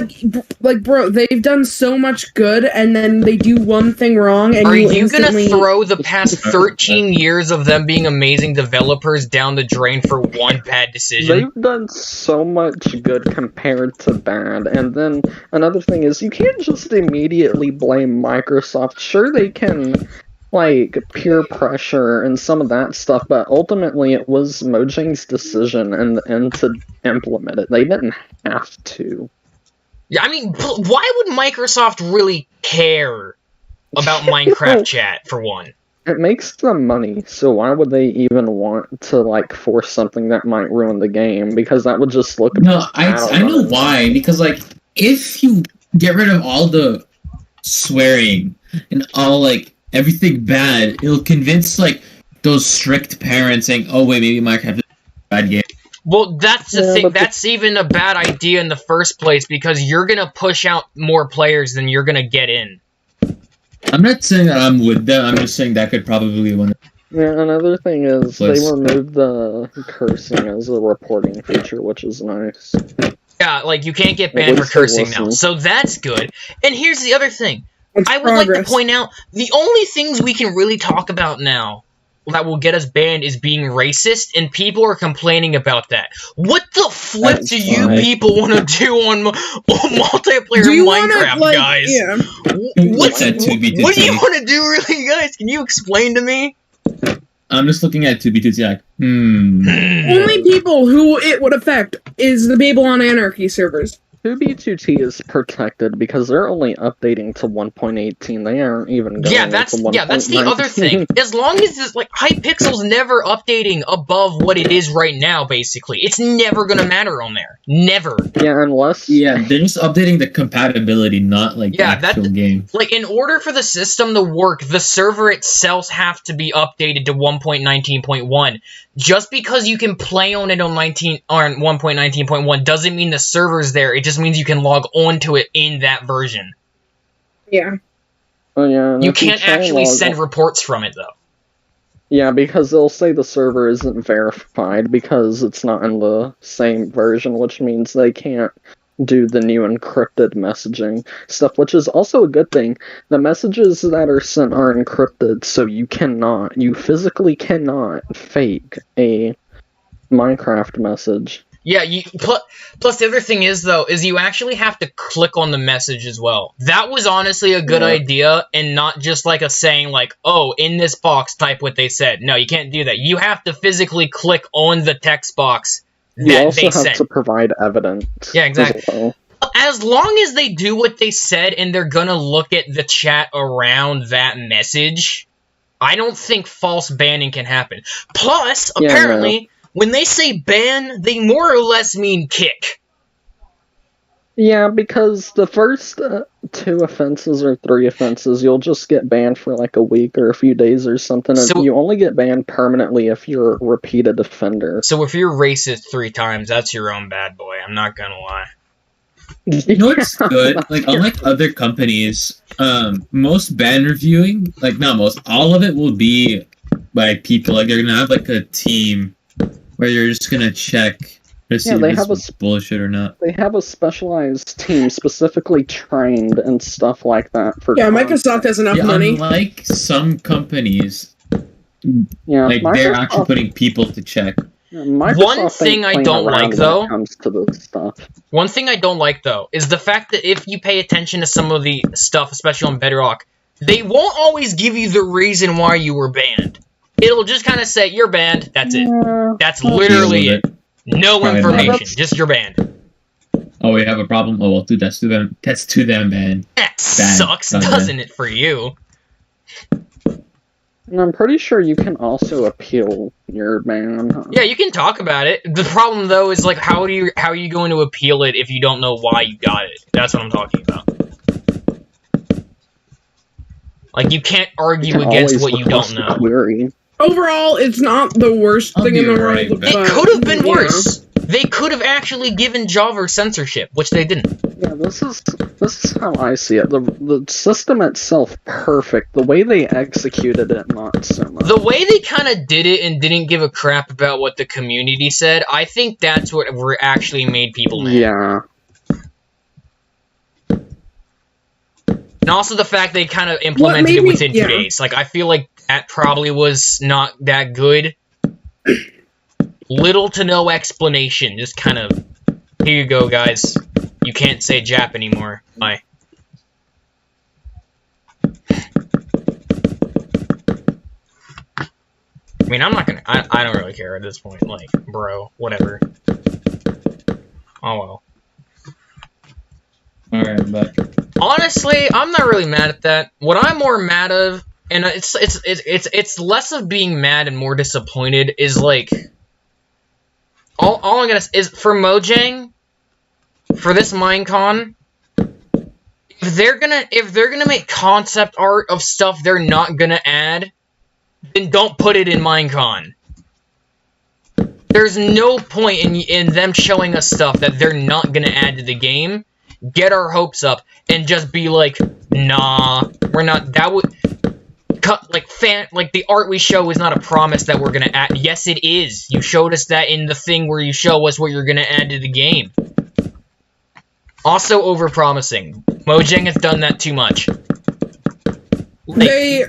Speaker 3: like, bro, they've done so much good, and then they do one thing wrong, and
Speaker 1: Are you
Speaker 3: instantly...
Speaker 1: gonna throw the past 13 years of them being amazing developers down the drain for one bad decision?
Speaker 4: They've done so much good compared to bad, and then another thing is you can't just immediately blame Microsoft. Sure, they can, like, peer pressure and some of that stuff, but ultimately it was Mojang's decision and to implement it. They didn't have to.
Speaker 1: Yeah, I mean, why would Microsoft really care about Minecraft chat, for one?
Speaker 4: It makes them money, so why would they even want to, like, force something that might ruin the game? Because that would just look...
Speaker 2: No, I know why. Because, like, if you get rid of all the swearing and all, like, everything bad, it'll convince, like, those strict parents saying, oh, wait, maybe Minecraft is a bad game.
Speaker 1: Well, that's the thing. That's even a bad idea in the first place, because you're gonna push out more players than you're gonna get in.
Speaker 2: I'm not saying that I'm with them, I'm just saying that could probably be one.
Speaker 4: Yeah, another thing is they removed the cursing as a reporting feature, which is nice.
Speaker 1: Yeah, like, you can't get banned for cursing now, so that's good. And here's the other thing. I would like to point out, the only things we can really talk about now that will get us banned is being racist, and people are complaining about that. What the flip do you people want to do on multiplayer Minecraft, guys?
Speaker 3: Yeah.
Speaker 1: What do you want to do, really, guys? Can you explain to me?
Speaker 2: I'm just looking at 2B2T like,
Speaker 3: Only people who it would affect is the people on Anarchy servers.
Speaker 4: 2B2T is protected because they're only updating to 1.18. They aren't even going to
Speaker 1: that's the other thing. As long as it's like Hypixel's never updating above what it is right now, basically. It's never gonna matter on there. Never.
Speaker 4: Yeah, unless
Speaker 2: they're just updating the compatibility, not like the actual game.
Speaker 1: Like, in order for the system to work, the server itself have to be updated to 1.19.1. Just because you can play on it on 1.19.1 doesn't mean the server's there. It just means you can log on to it in that version.
Speaker 3: Yeah.
Speaker 4: Oh, yeah.
Speaker 1: You can't actually send reports from it, though.
Speaker 4: Yeah, because they'll say the server isn't verified because it's not in the same version, which means they can't do the new encrypted messaging stuff, which is also a good thing. The messages that are sent are encrypted, so you physically cannot fake a Minecraft message.
Speaker 1: Yeah, plus the other thing is, though, is you actually have to click on the message as well. That was honestly a good idea, and not just like a saying like, oh, in this box, type what they said. No, you can't do that. You have to physically click on the text box that
Speaker 4: you also
Speaker 1: they
Speaker 4: have
Speaker 1: sent.
Speaker 4: to provide evidence.
Speaker 1: Yeah, exactly.
Speaker 4: Well.
Speaker 1: As long as they do what they said and they're gonna look at the chat around that message, I don't think false banning can happen. Plus, apparently, when they say ban, they more or less mean kick.
Speaker 4: Yeah, because the first 2 offenses or 3 offenses, you'll just get banned for like a week or a few days or something. So, you only get banned permanently if you're a repeated offender.
Speaker 1: So if you're racist 3 times, that's your own bad boy. I'm not gonna lie.
Speaker 2: You know what's good? Like, unlike other companies, most ban reviewing, like not most, all of it will be by people. Like, they're gonna have like a team where you're just gonna check to see if this bullshit or not.
Speaker 4: They have a specialized team specifically trained and stuff like that for.
Speaker 3: Yeah, Microsoft has enough money.
Speaker 2: Unlike some companies,
Speaker 4: like
Speaker 2: they're actually putting people to check.
Speaker 1: One thing I don't like, though,
Speaker 4: comes to this stuff.
Speaker 1: One thing I don't like, though, is the fact that if you pay attention to some of the stuff, especially on Bedrock, they won't always give you the reason why you were banned. It'll just kind of say, you're banned, that's it. That's literally it. No information, just you're banned.
Speaker 2: Oh, we have a problem? Oh, well, dude, that's to them. That's to them, man.
Speaker 1: That sucks, doesn't it, for you?
Speaker 4: And I'm pretty sure you can also appeal your ban.
Speaker 1: Yeah, you can talk about it. The problem, though, is, like, how are you going to appeal it if you don't know why you got it? That's what I'm talking about. Like, you can't argue against what you don't know.
Speaker 3: Overall, it's not the worst thing in the world.
Speaker 1: It could have been worse. They could have actually given Java censorship, which they didn't.
Speaker 4: Yeah, this is how I see it. The system itself, perfect. The way they executed it, not so much.
Speaker 1: The way they kind of did it and didn't give a crap about what the community said, I think that's what actually made people mad.
Speaker 4: Yeah.
Speaker 1: And also the fact they kind of implemented it within 2 days. Like, I feel like that probably was not that good. Little to no explanation, just kind of, here you go, guys. You can't say Jap anymore. Bye. I mean, I'm not gonna... I don't really care at this point. Like, bro, whatever. Oh, well.
Speaker 2: Alright, but...
Speaker 1: Honestly, I'm not really mad at that. What I'm more mad of, and it's less of being mad and more disappointed, is, like... All I'm gonna say is, for Mojang... For this Minecon, if they're gonna make concept art of stuff they're not gonna add, then don't put it in Minecon. There's no point in them showing us stuff that they're not gonna add to the game, get our hopes up, and just be like, nah, we're not. That would cut like the art we show is not a promise that we're gonna add. Yes, it is. You showed us that in the thing where you show us what you're gonna add to the game. Also overpromising. Mojang has done that too much.
Speaker 3: They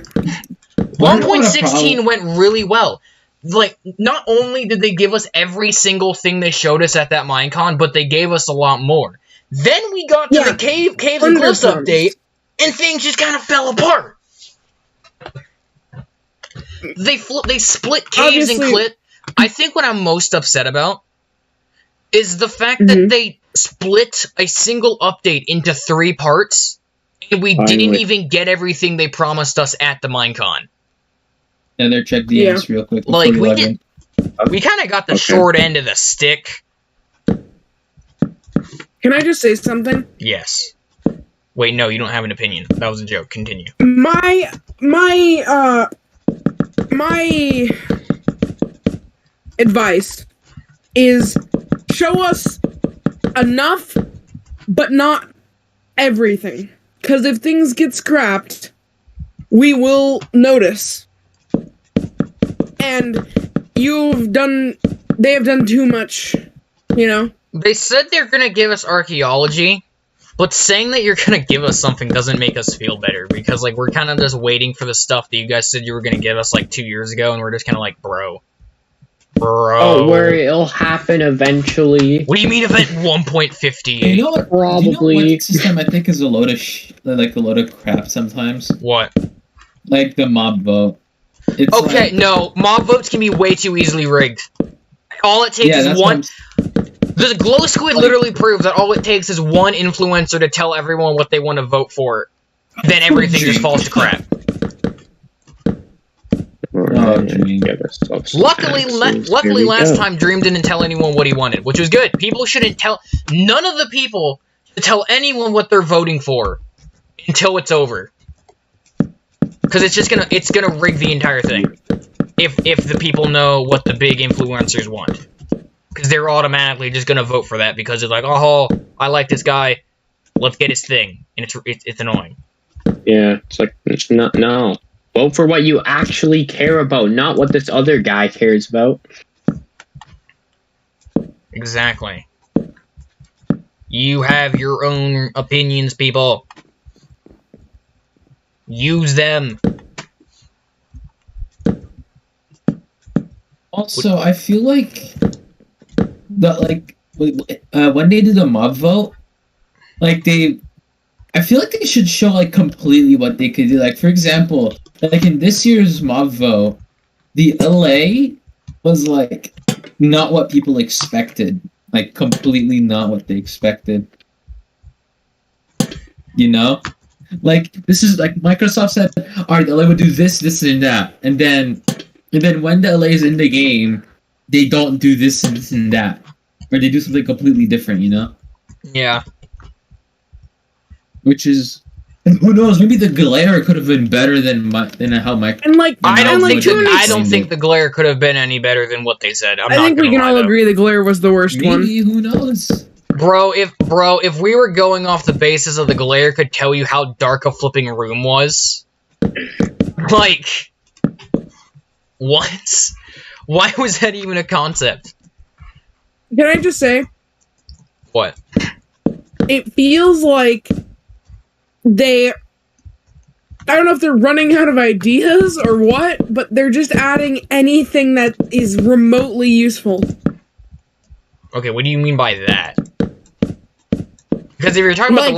Speaker 1: 1.16 went really well. Like, not only did they give us every single thing they showed us at that Minecon, but they gave us a lot more. Then we got to the Caves and Cliffs update, and things just kind of fell apart. They split Caves and Cliffs. I think what I'm most upset about is the fact that they split a single update into 3 parts, and we didn't even get everything they promised us at the Minecon.
Speaker 2: And they're check DMs real quick.
Speaker 1: Like, we kind of got the short end of the stick.
Speaker 3: Can I just say something?
Speaker 1: Yes. Wait, no, you don't have an opinion. That was a joke. Continue.
Speaker 3: My advice is show us enough, but not everything. Because if things get scrapped, we will notice. And they have done too much, you know?
Speaker 1: They said they're gonna give us archaeology, but saying that you're gonna give us something doesn't make us feel better, because, like, we're kind of just waiting for the stuff that you guys said you were gonna give us, like, 2 years ago, and we're just kind of like, bro.
Speaker 5: Oh, where it'll happen eventually.
Speaker 1: What do you mean event 1.58?
Speaker 2: You know what?
Speaker 5: Probably.
Speaker 2: You know what system I think is a load of crap sometimes?
Speaker 1: What?
Speaker 2: Like the mob vote. It's
Speaker 1: okay, no. Mob votes can be way too easily rigged. All it takes is one... The Glow Squid literally proves that all it takes is one influencer to tell everyone what they want to vote for. Then everything just falls to crap. Luckily, last time Dream didn't tell anyone what he wanted, which was good. People shouldn't tell... None of the people should tell anyone what they're voting for until it's over. Because it's gonna rig the entire thing. If the people know what the big influencers want. Because they're automatically just gonna vote for that because they're like, oh, I like this guy, let's get his thing. And it's annoying.
Speaker 5: Yeah, it's like, no. Vote for what you actually care about, not what this other guy cares about.
Speaker 1: Exactly. You have your own opinions, people. Use them.
Speaker 2: Also, I feel like when they did the mob vote, I feel like they should show like completely what they could do. Like, for example, like in this year's mob vote, the LA was like not what people expected. Like completely not what they expected. You know? Like, this is like Microsoft said, alright, LA would do this, this, and that. And then when the LA is in the game, they don't do this and this and that. Or they do something completely different, you know?
Speaker 1: Yeah.
Speaker 2: Which is... And who knows, maybe the glare could have been better than how Microsoft...
Speaker 3: And like,
Speaker 1: I don't think the glare could have been any better than what they said.
Speaker 3: I think we can all agree the glare was the worst one.
Speaker 2: Maybe, who knows?
Speaker 1: Bro, if we were going off the basis of the glare could tell you how dark a flipping room was, like, what? Why was that even a concept?
Speaker 3: Can I just say?
Speaker 1: What?
Speaker 3: It feels like I don't know if they're running out of ideas or what, but they're just adding anything that is remotely useful.
Speaker 1: Okay, what do you mean by that? Because if you're talking about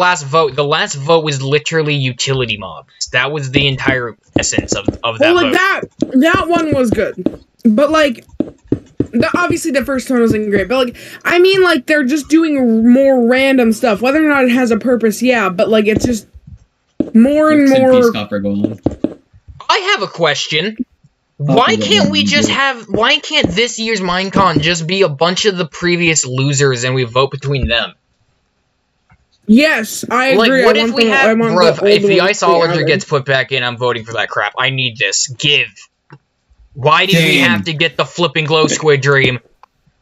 Speaker 1: the last vote was literally utility mobs. That was the entire essence of that vote.
Speaker 3: That one was good. But, like, obviously the first one wasn't great. But, like, I mean, like, they're just doing more random stuff. Whether or not it has a purpose, yeah. But, like, it's just more and more...
Speaker 1: I have a question. Why can't this year's Minecon just be a bunch of the previous losers and we vote between them?
Speaker 3: Yes, I agree.
Speaker 1: Like, what if we have, if the Iceologer gets put back in, I'm voting for that crap. I need this. Give. Why did we have to get the flipping glow squid dream?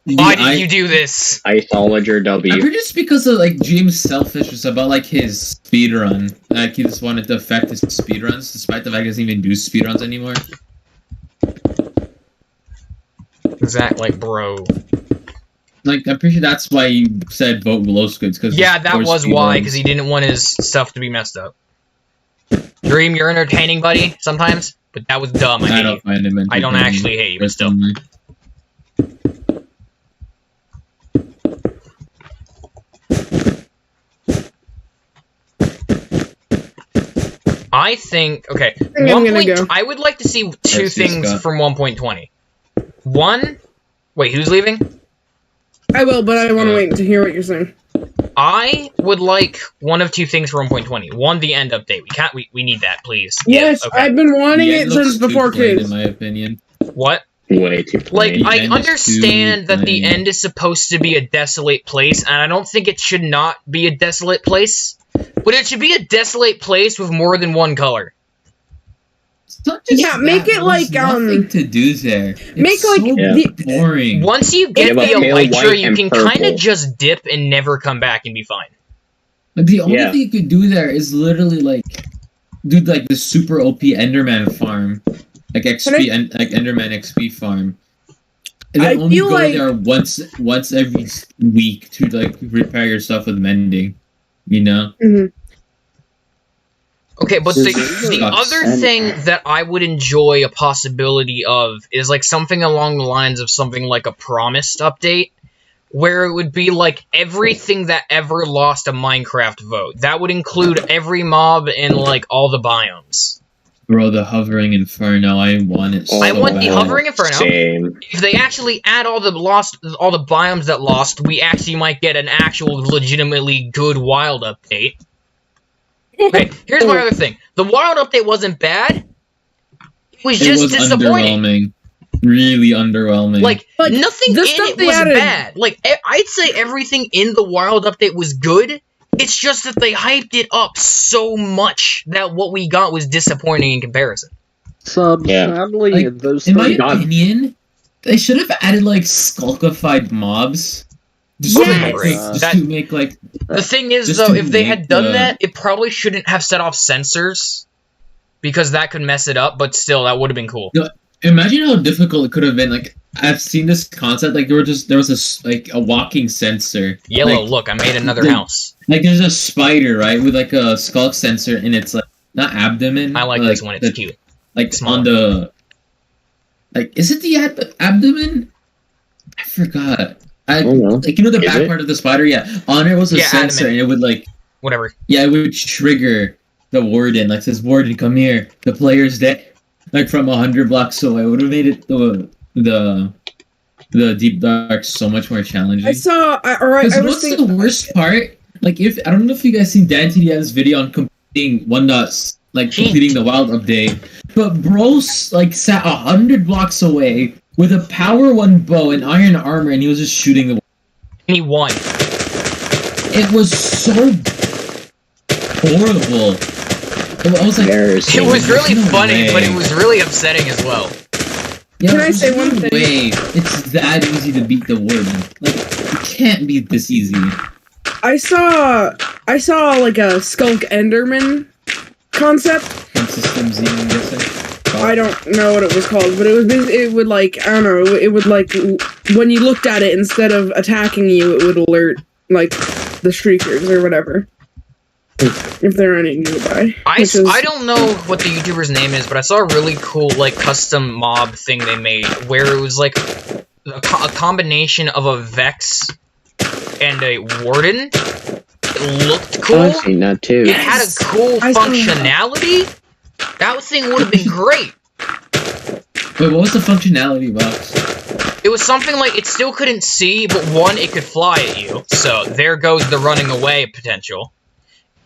Speaker 1: Why did you do this?
Speaker 5: Iceologer W.
Speaker 2: I heard it's because of, like, Dream's selfishness about, like, his speedrun. Like, he just wanted to affect his speedruns, despite the fact he doesn't even do speedruns anymore.
Speaker 1: Exactly, bro.
Speaker 2: Like, I'm pretty sure that's why he said vote glow squids.
Speaker 1: Yeah, that was why, because he didn't want his stuff to be messed up. Dream, you're entertaining, buddy, sometimes, but that was dumb. I don't find him entertaining. I don't actually hate you, but still. I think, okay, I would like to see two things from 1.20. One, wait, who's leaving?
Speaker 3: I will, but I want to wait to hear what you're saying.
Speaker 1: I would like one of two things for 1.20. One, the end update. We need that, please.
Speaker 3: Yes, yeah, okay. I've been wanting it since before kids.
Speaker 2: In my opinion.
Speaker 1: What?
Speaker 5: Way too plain.
Speaker 1: Like, I understand that the end is supposed to be a desolate place, and I don't think it should not be a desolate place, but it should be a desolate place with more than one color.
Speaker 3: Yeah, make it like
Speaker 2: nothing to do there.
Speaker 3: Make like
Speaker 2: boring.
Speaker 1: Once you get the elytra, you can kind of just dip and never come back and be fine.
Speaker 2: Like, the only thing you could do there is literally like do like the super OP Enderman farm, like XP and like Enderman XP farm, and then only go there once every week to like repair your stuff with mending. You know.
Speaker 3: Mm-hmm.
Speaker 1: Okay, but the other thing that I would enjoy a possibility of is like something along the lines of something like a promised update, where it would be like everything that ever lost a Minecraft vote. That would include every mob and like all the biomes.
Speaker 2: Bro, the hovering inferno, I want it so
Speaker 1: I want the
Speaker 2: bad.
Speaker 1: hovering inferno.
Speaker 5: Same.
Speaker 1: If they actually add all the biomes that lost, we actually might get an actual legitimately good wild update. Okay, here's my other thing. The wild update wasn't bad. It was just disappointing.
Speaker 2: Underwhelming. Really underwhelming.
Speaker 1: Like nothing in it was bad. Like, I'd say everything in the wild update was good. It's just that they hyped it up so much that what we got was disappointing in comparison.
Speaker 4: Sadly,
Speaker 2: like, in my opinion, they should have added, like, skulkified mobs.
Speaker 1: Just to
Speaker 2: make, like...
Speaker 1: The thing is, though, if they had done that, it probably shouldn't have set off sensors, because that could mess it up, but still, that would have been cool.
Speaker 2: Imagine how difficult it could have been. Like, I've seen this concept, like, there was a walking sensor.
Speaker 1: Yellow,
Speaker 2: like,
Speaker 1: look, I made another house.
Speaker 2: Like, there's a spider, right, with, like, a skulk sensor in its, like, not abdomen.
Speaker 1: I like this one, it's cute.
Speaker 2: Like, on the... Like, is it the abdomen? I forgot. Like, you know the back part of the spider? Yeah. On it was a sensor, and it would, like...
Speaker 1: Whatever.
Speaker 2: Yeah, it would trigger the warden. Like, says, Warden, come here. The player's dead. Like, from 100 blocks away. It would have made it the Deep Dark so much more challenging.
Speaker 3: I saw...
Speaker 2: What's the worst part? Like, I don't know if you guys seen Dan TDM's video on completing completing the wild update. But bro's, like, sat 100 blocks away with a power 1 bow and iron armor, and he was just shooting the...
Speaker 1: And he won.
Speaker 2: It was so horrible. I was like...
Speaker 1: It was really funny, but it was really upsetting as well.
Speaker 2: Yeah,
Speaker 3: Can I say one thing?
Speaker 2: It's that easy to beat the warden. Like, it can't be this easy.
Speaker 3: I saw like a Skulk Enderman concept.
Speaker 2: System Z, I'm guessing.
Speaker 3: I don't know what it was called, but it would like, I don't know, it would like, when you looked at it, instead of attacking you, it would alert, like, the Shriekers or whatever. If they're any nearby.
Speaker 1: I don't know what the YouTuber's name is, but I saw a really cool, like, custom mob thing they made, where it was, like, a combination of a Vex and a Warden. It looked cool.
Speaker 5: I've seen that too.
Speaker 1: It had a cool functionality. That thing would have been great.
Speaker 2: Wait, what was the functionality box?
Speaker 1: It was something like, it still couldn't see, but one, it could fly at you. So, there goes the running away potential.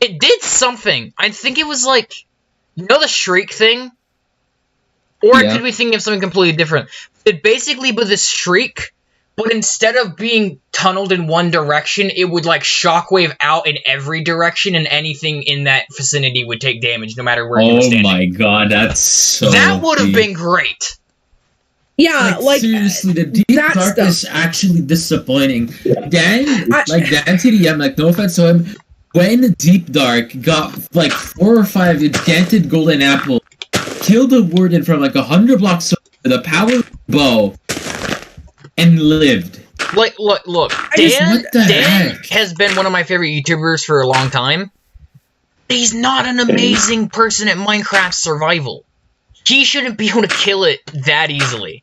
Speaker 1: It did something. I think it was like, you know the Shriek thing? Or I could be thinking of something completely different. It basically was this Shriek, but instead of being tunneled in one direction, it would like shockwave out in every direction, and anything in that vicinity would take damage, no matter where you were standing.
Speaker 2: Oh my god, that's so
Speaker 1: That would have been great.
Speaker 3: Yeah, like
Speaker 2: seriously, the Deep Dark is actually disappointing. Dan TDM, like, no offense to him, when the Deep Dark got like 4 or 5 enchanted golden apples, killed a warden from like 100 blocks with a power bow, and lived.
Speaker 1: Like, look, Dan has been one of my favorite YouTubers for a long time. He's not an amazing person at Minecraft survival. He shouldn't be able to kill it that easily.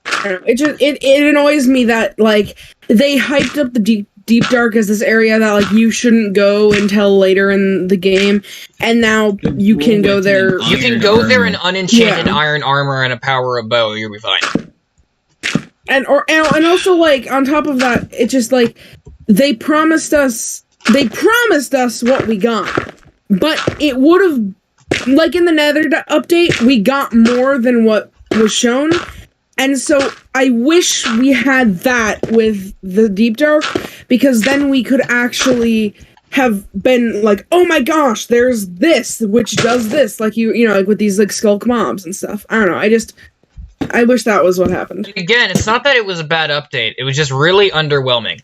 Speaker 3: It annoys me that, like, they hyped up the Deep Dark as this area that, like, you shouldn't go until later in the game, and now you can go there.
Speaker 1: You can go there in unenchanted iron armor and a power of bow, you'll be fine.
Speaker 3: And also, like, on top of that, it's just like they promised us what we got, but it would have, like, in the Nether update, we got more than what was shown, and so I wish we had that with the Deep Dark, because then we could actually have been like, oh my gosh, there's this which does this, like you know, like with these like skulk mobs and stuff. I don't know. I wish that was what happened.
Speaker 1: Again, it's not that it was a bad update. It was just really underwhelming.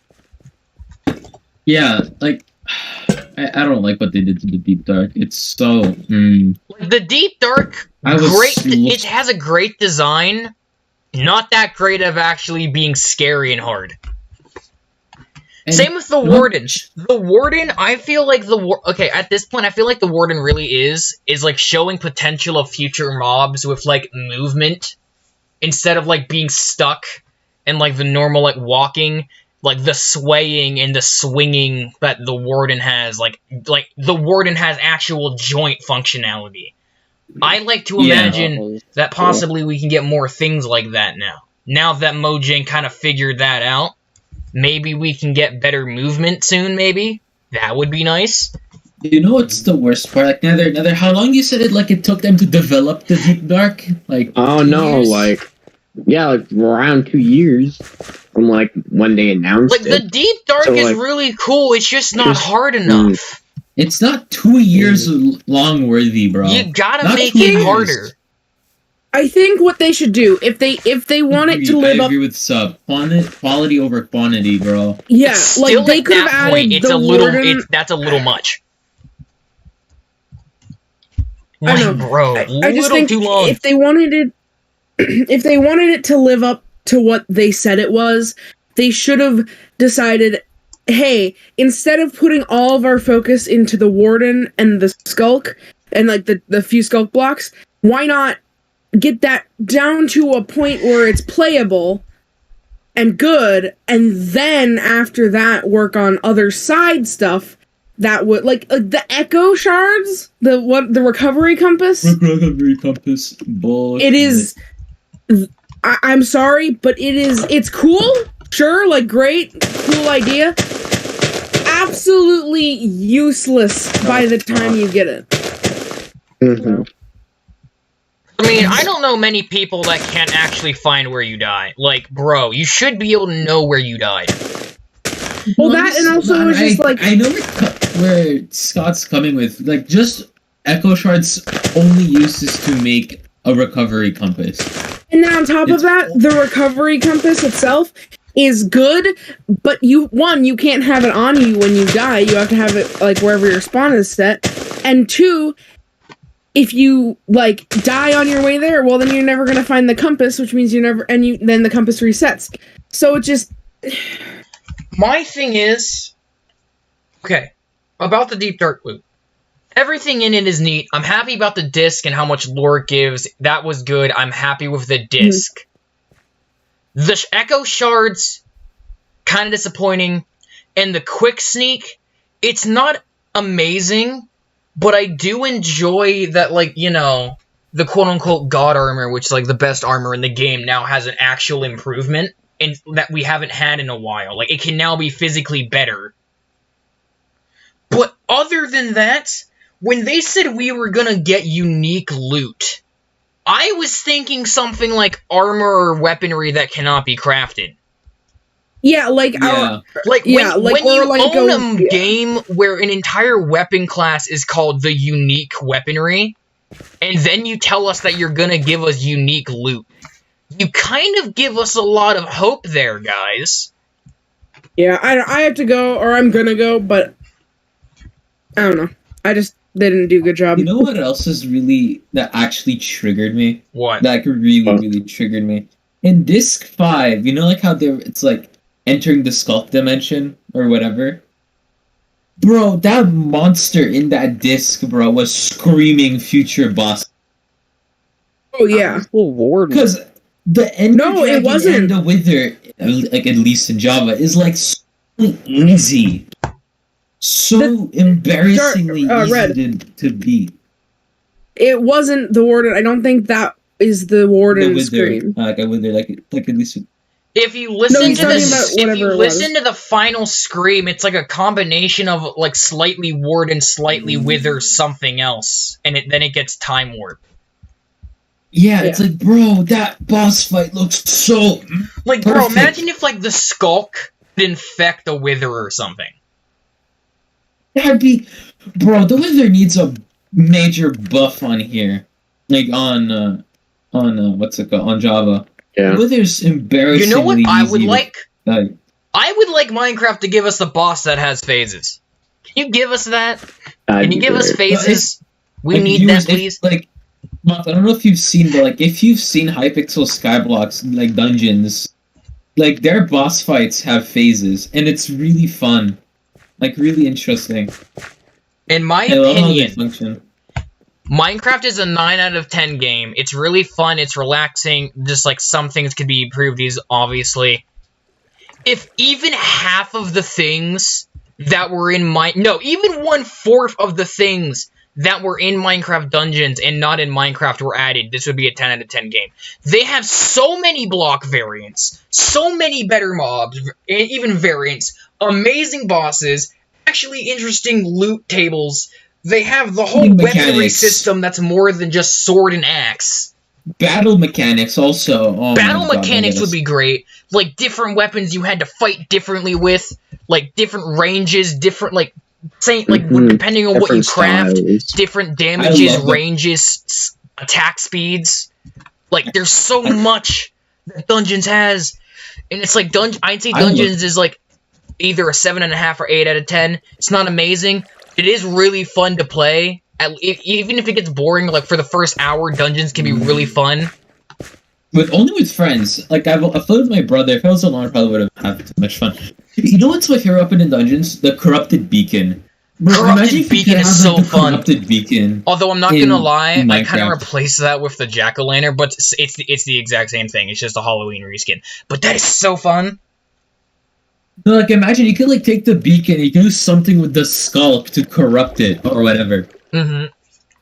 Speaker 2: Yeah, like, I don't like what they did to the Deep Dark. It's so...
Speaker 1: The Deep Dark, it has a great design. Not that great of actually being scary and hard. And same with the Warden. The Warden, I feel like okay, at this point, I feel like the Warden really is like showing potential of future mobs with, like, movement. Instead of, like, being stuck and, like, the normal, like, walking, like, the swaying and the swinging that the Warden has, like the Warden has actual joint functionality. I like to imagine that possibly we can get more things like that now. Now that Mojang kind of figured that out, maybe we can get better movement soon, maybe? That would be nice.
Speaker 2: You know what's the worst part? Like, Nether, how long you said it took them to develop the Deep Dark? Like,
Speaker 5: oh no, like around 2 years from, like, when they announced it.
Speaker 1: Like, the Deep Dark is really cool, it's just not hard enough.
Speaker 2: It's not 2 years long worthy, bro.
Speaker 1: You gotta make it harder.
Speaker 3: I think what they should do, if they want it to live up...
Speaker 2: I agree with Sub. Quality over quantity, bro.
Speaker 3: Yeah, like, they could have added the Warden...
Speaker 1: That's a little much.
Speaker 3: I know,
Speaker 1: bro,
Speaker 3: I just think
Speaker 1: too long.
Speaker 3: If they wanted it to live up to what they said it was, they should have decided, hey, instead of putting all of our focus into the Warden and the Skulk, and, like, the few Skulk blocks, why not get that down to a point where it's playable and good, and then after that work on other side stuff that would, like the Echo Shards, the Recovery Compass.
Speaker 2: Recovery Compass, bullshit.
Speaker 3: It is. I'm sorry, but it's cool. Sure, like, great, cool idea. Absolutely useless by the time you get it.
Speaker 4: Mm-hmm.
Speaker 1: I mean, I don't know many people that can't actually find where you die. Like, bro, you should be able to know where you died.
Speaker 3: Well, that, and also it was just like...
Speaker 2: I know where Scott's coming with. Like, just Echo Shards only uses to make a recovery compass.
Speaker 3: And then on top of that, the recovery compass itself is good, but you can't have it on you when you die. You have to have it like wherever your spawn is set. And 2, if you like die on your way there, well then you're never gonna find the compass, which means then the compass resets. So it just
Speaker 1: My thing is, okay, about the Deep Dark Loop. Everything in it is neat. I'm happy about the disc and how much lore it gives. That was good. I'm happy with the disc. The Echo Shards, kind of disappointing. And the Quick Sneak, it's not amazing, but I do enjoy that, like, you know, the quote-unquote God Armor, which is, like, the best armor in the game, now has an actual improvement and that we haven't had in a while. Like, it can now be physically better. But other than that, when they said we were gonna get unique loot, I was thinking something like armor or weaponry that cannot be crafted.
Speaker 3: yeah, like
Speaker 2: Yeah.
Speaker 1: Like,
Speaker 3: Yeah,
Speaker 1: when,
Speaker 3: like,
Speaker 1: when you
Speaker 3: or like
Speaker 1: own a game where an entire weapon class is called the unique weaponry, and then you tell us that you're gonna give us unique loot, you kind of give us a lot of hope there, guys.
Speaker 3: yeah, I have to go, or I'm gonna go, but I don't know. They didn't do a good job.
Speaker 2: You know what else that actually triggered me?
Speaker 1: What?
Speaker 2: That really triggered me. In Disc 5, you know, like how it's like entering the Sculpt dimension or whatever? Bro, that monster in that disc, bro, was screaming future boss.
Speaker 3: Oh yeah,
Speaker 4: Well, Warden.
Speaker 2: Because the Ender
Speaker 3: No, it
Speaker 2: Dragon
Speaker 3: wasn't.
Speaker 2: and the Wither, like at least in Java, is like so easy. So embarrassingly
Speaker 3: Red.
Speaker 2: easy to beat.
Speaker 3: it wasn't the warden. I don't think that is the warden
Speaker 2: The Wither,
Speaker 3: scream.
Speaker 2: like a Wither, like at least.
Speaker 1: If you listen
Speaker 3: he's
Speaker 1: to
Speaker 3: talking
Speaker 1: this,
Speaker 3: about
Speaker 1: if
Speaker 3: whatever
Speaker 1: you
Speaker 3: it
Speaker 1: listen
Speaker 3: was.
Speaker 1: to the final scream, it's like a combination of like slightly Warden, slightly Wither, something else, and then it gets time warp.
Speaker 2: Yeah, it's like, bro, that boss fight looks so
Speaker 1: Like, bro,
Speaker 2: perfect.
Speaker 1: imagine if like the Skulk would infect a Wither or something.
Speaker 2: That'd be, bro. The Wither needs a major buff on here, like on what's it called, on Java.
Speaker 5: Yeah.
Speaker 2: The Wither's embarrassingly
Speaker 1: You know what I would
Speaker 2: easy to
Speaker 1: like?
Speaker 2: fight.
Speaker 1: I would like Minecraft to give us the boss that has phases. Can you give us that? Can you give us phases? We
Speaker 2: Like,
Speaker 1: need
Speaker 2: viewers,
Speaker 1: that, please.
Speaker 2: Like, Moth, I don't know if you've seen, but like, if you've seen Hypixel Skyblocks, like dungeons, like their boss fights have phases, and it's really fun, like really interesting.
Speaker 1: In my
Speaker 2: I love how they
Speaker 1: opinion,
Speaker 2: function.
Speaker 1: Minecraft is a 9 out of 10 game. It's really fun. It's relaxing. Just like some things could be improved, obviously. If even half of the things that were in even 1/4 of the things that were in Minecraft Dungeons and not in Minecraft were added, this would be a 10 out of 10 game. They have so many block variants, so many better mobs, and even variants, amazing bosses, actually interesting loot tables. They have the whole weaponry
Speaker 2: Mechanics.
Speaker 1: system that's more than just sword and axe.
Speaker 2: Battle mechanics also. Oh
Speaker 1: Battle
Speaker 2: my God,
Speaker 1: mechanics
Speaker 2: yes.
Speaker 1: would be great. Like, different weapons you had to fight differently with. Like, different ranges, different, like, depending on what you
Speaker 5: Different
Speaker 1: craft,
Speaker 5: styles.
Speaker 1: different damages,
Speaker 2: love it.
Speaker 1: ranges, attack speeds. Like, there's so much that Dungeons has. And it's like, I'd say
Speaker 2: I love-
Speaker 1: Dungeons is, like, either a 7.5 or 8 out of 10. It's not amazing. It is really fun to play. Even if it gets boring, like, for the first hour, Dungeons can be really fun.
Speaker 2: Only with friends. Like I've played with my brother. If I was alone, I probably would have had too much fun. You know what's my favorite weapon in Dungeons? The Corrupted Beacon. Bro,
Speaker 1: Corrupted
Speaker 2: imagine if you
Speaker 1: Beacon
Speaker 2: could
Speaker 1: is
Speaker 2: have,
Speaker 1: so
Speaker 2: like, the
Speaker 1: fun.
Speaker 2: Corrupted Beacon.
Speaker 1: Although I'm not
Speaker 2: in
Speaker 1: gonna lie, I kind of
Speaker 2: Minecraft.
Speaker 1: replaced that with the Jack-o'-lantern, but it's the exact same thing. It's just a Halloween reskin. But that is so fun.
Speaker 2: No, like imagine you could like take the beacon, you could do something with the skull to corrupt it or whatever.
Speaker 1: Mm-hmm.
Speaker 2: Like,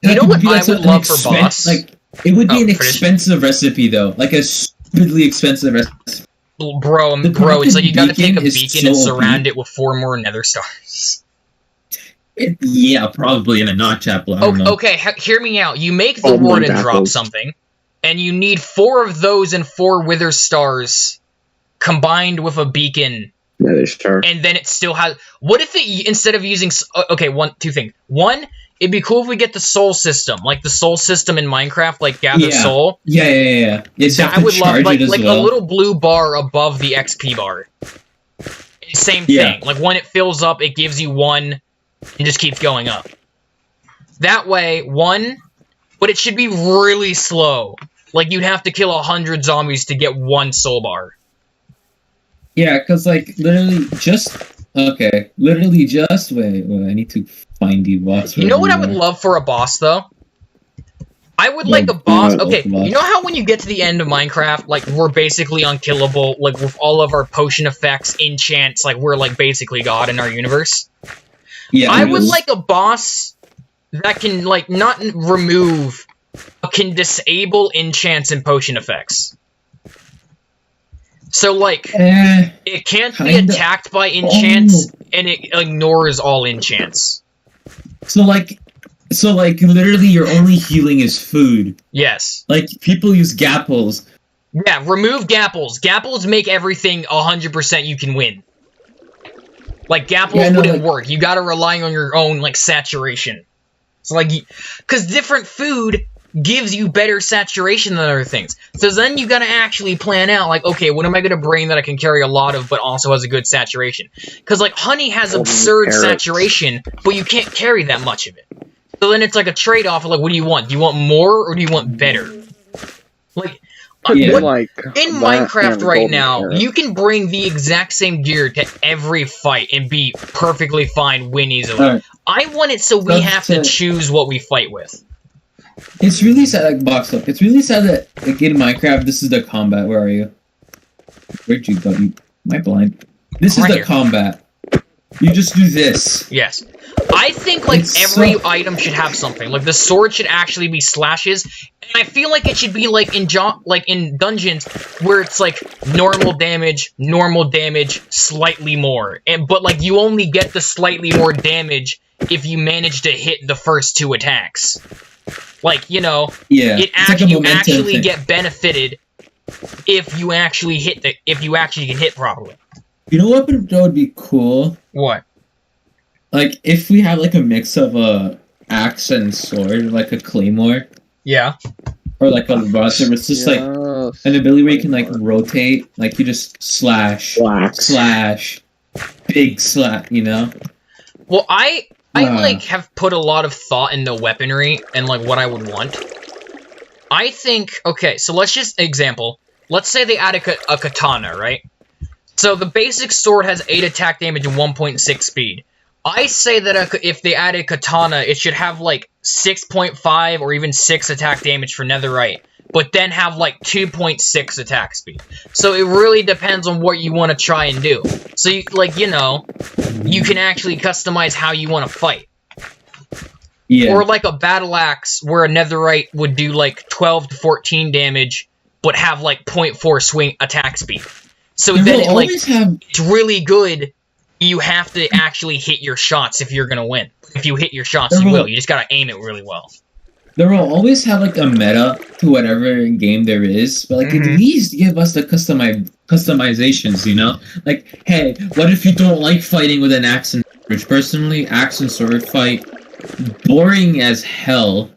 Speaker 1: You know
Speaker 2: it would
Speaker 1: what
Speaker 2: be, like,
Speaker 1: I would
Speaker 2: an
Speaker 1: love for boss?
Speaker 2: Like it would be
Speaker 1: Oh,
Speaker 2: an
Speaker 1: for this-
Speaker 2: expensive recipe though, like a stupidly expensive recipe.
Speaker 1: Bro,
Speaker 2: The
Speaker 1: it's like you gotta
Speaker 2: Corrupted
Speaker 1: take a
Speaker 2: Beacon is
Speaker 1: beacon and
Speaker 2: so
Speaker 1: surround
Speaker 2: OP.
Speaker 1: it with 4 more nether stars.
Speaker 2: Yeah, probably in a not chapel. I don't know.
Speaker 1: Okay, hear me out. You make the
Speaker 5: Oh my
Speaker 1: warden
Speaker 5: God,
Speaker 1: drop
Speaker 5: those-
Speaker 1: something, and you need 4 of those and 4 wither stars combined with a beacon.
Speaker 5: Yeah, there's star.
Speaker 1: And then it still has. What if it instead of using? Okay, two things. One, it'd be cool if we get the soul system, like the soul system in Minecraft, like gather soul.
Speaker 2: Yeah.
Speaker 1: So I would love like a little blue bar above the XP bar. Same thing. Like when it fills up, it gives you 1 and just keeps going up. That way, 1, but it should be really slow. Like you'd have to kill 100 zombies to get 1 soul bar.
Speaker 2: Yeah, because like literally just wait. I need to find the boss.
Speaker 1: You know what I would love for a boss though? I would like a boss. Okay, you know how when you get to the end of Minecraft, like we're basically unkillable, like with all of our potion effects, enchants, like we're like basically God in our universe.
Speaker 2: Yeah,
Speaker 1: I would like a boss that can like not remove, but can disable enchants and potion effects. So like it can't be attacked by enchants, and it ignores all enchants.
Speaker 2: So like literally your only healing is food.
Speaker 1: Yes.
Speaker 2: Like people use gapples.
Speaker 1: Yeah, remove gapples. Gapples make everything 100% you can win. Like gapples wouldn't work. You gotta rely on your own like saturation. So like, because different food gives you better saturation than other things. So then you gotta actually plan out, like, okay, what am I gonna bring that I can carry a lot of, but also has a good saturation? Because, like, honey has absurd saturation, but you can't carry that much of it. So then it's like a trade-off of, like, what do you want? Do you want more, or do you want better? Like, in Minecraft right now, you can bring the exact same gear to every fight and be perfectly fine, win easily. I want it so we have to choose what we fight with.
Speaker 2: It's really sad, like, box up. It's really sad that, like, in Minecraft, this is the combat. Where are you? Where'd you go? Am I blind? This is the combat. You just do this.
Speaker 1: Yes. I think, like, every item should have something. Like, the sword should actually be slashes. And I feel like it should be, like, in dungeons, where it's, like, normal damage, slightly more. But, like, you only get the slightly more damage if you manage to hit the first 2 attacks. Like, you know, you actually get benefited if you actually can hit properly.
Speaker 2: You know what would be cool?
Speaker 1: What?
Speaker 2: Like, if we have, like, a mix of a axe and sword, like a claymore.
Speaker 1: Yeah.
Speaker 2: Or, like, a buster, it's just, like, an ability where you can, like, rotate. Like, you just slash, big slap, you know?
Speaker 1: Well, I like, have put a lot of thought into weaponry and, like, what I would want. I think, okay, so let's just, example, let's say they add a katana, right? So the basic sword has 8 attack damage and 1.6 speed. I say that if they add a katana, it should have, like, 6.5 or even 6 attack damage for netherite, but then have, like, 2.6 attack speed. So it really depends on what you want to try and do. So, you, like, you know, you can actually customize how you want to fight. Yeah. Or, like, a battle axe where a netherite would do, like, 12 to 14 damage, but have, like, 0.4 swing attack speed. So then, it's really good. You have to actually hit your shots if you're gonna win. If you hit your shots, you will. You just gotta aim it really well.
Speaker 2: There will always have, like, a meta to whatever game there is, but, like, at least give us the customizations, you know? Like, hey, what if you don't like fighting with an axe and sword? Which, personally, axe and sword fight, boring as hell.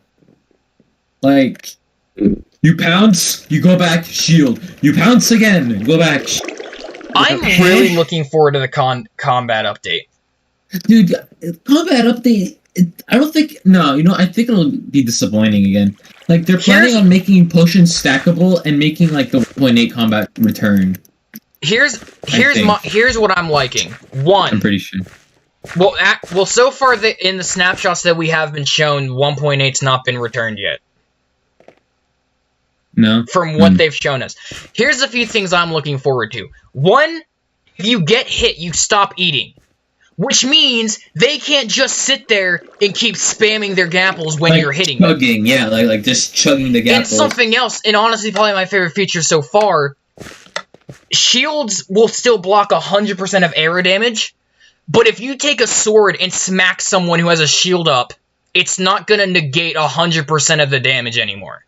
Speaker 2: Like, you pounce, you go back, shield. You pounce again, go back, shield.
Speaker 1: I'm really looking forward to the combat update.
Speaker 2: Dude, combat update, I don't think, no, you know, I think it'll be disappointing again. Like, they're planning on making potions stackable and making, like, the 1.8 combat return.
Speaker 1: Here's what I'm liking. One,
Speaker 2: I'm pretty sure.
Speaker 1: Well, so far in the snapshots that we have been shown, 1.8's not been returned yet.
Speaker 2: No.
Speaker 1: From what they've shown us. Here's a few things I'm looking forward to. One, if you get hit, you stop eating. Which means they can't just sit there and keep spamming their gapples when you're hitting them.
Speaker 2: Chugging, yeah, like just chugging the gapples.
Speaker 1: And something else, and honestly probably my favorite feature so far, shields will still block 100% of arrow damage, but if you take a sword and smack someone who has a shield up, it's not gonna negate 100% of the damage anymore.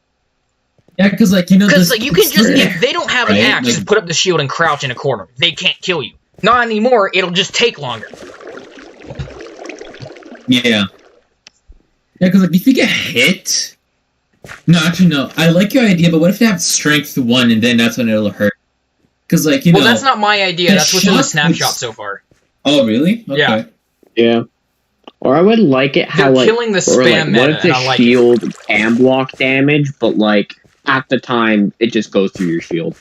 Speaker 2: Yeah, because, like, you know...
Speaker 1: Because, like, you can just... If they don't have an axe, just put up the shield and crouch in a corner. They can't kill you. Not anymore, it'll just take longer.
Speaker 2: Yeah. Yeah, because like if you get hit, no, actually no. I like your idea, but what if they have strength 1 and then that's when it'll hurt? Because like you know.
Speaker 1: Well, that's not my idea. That's what's in the snapshot so far.
Speaker 2: Oh really? Okay.
Speaker 1: Yeah.
Speaker 5: Yeah. Or I would like it how
Speaker 1: They're
Speaker 5: like
Speaker 1: killing the
Speaker 5: or,
Speaker 1: spam
Speaker 5: like,
Speaker 1: meta,
Speaker 5: what if the
Speaker 1: and I like
Speaker 5: shield can block damage, but like at the time it just goes through your shield.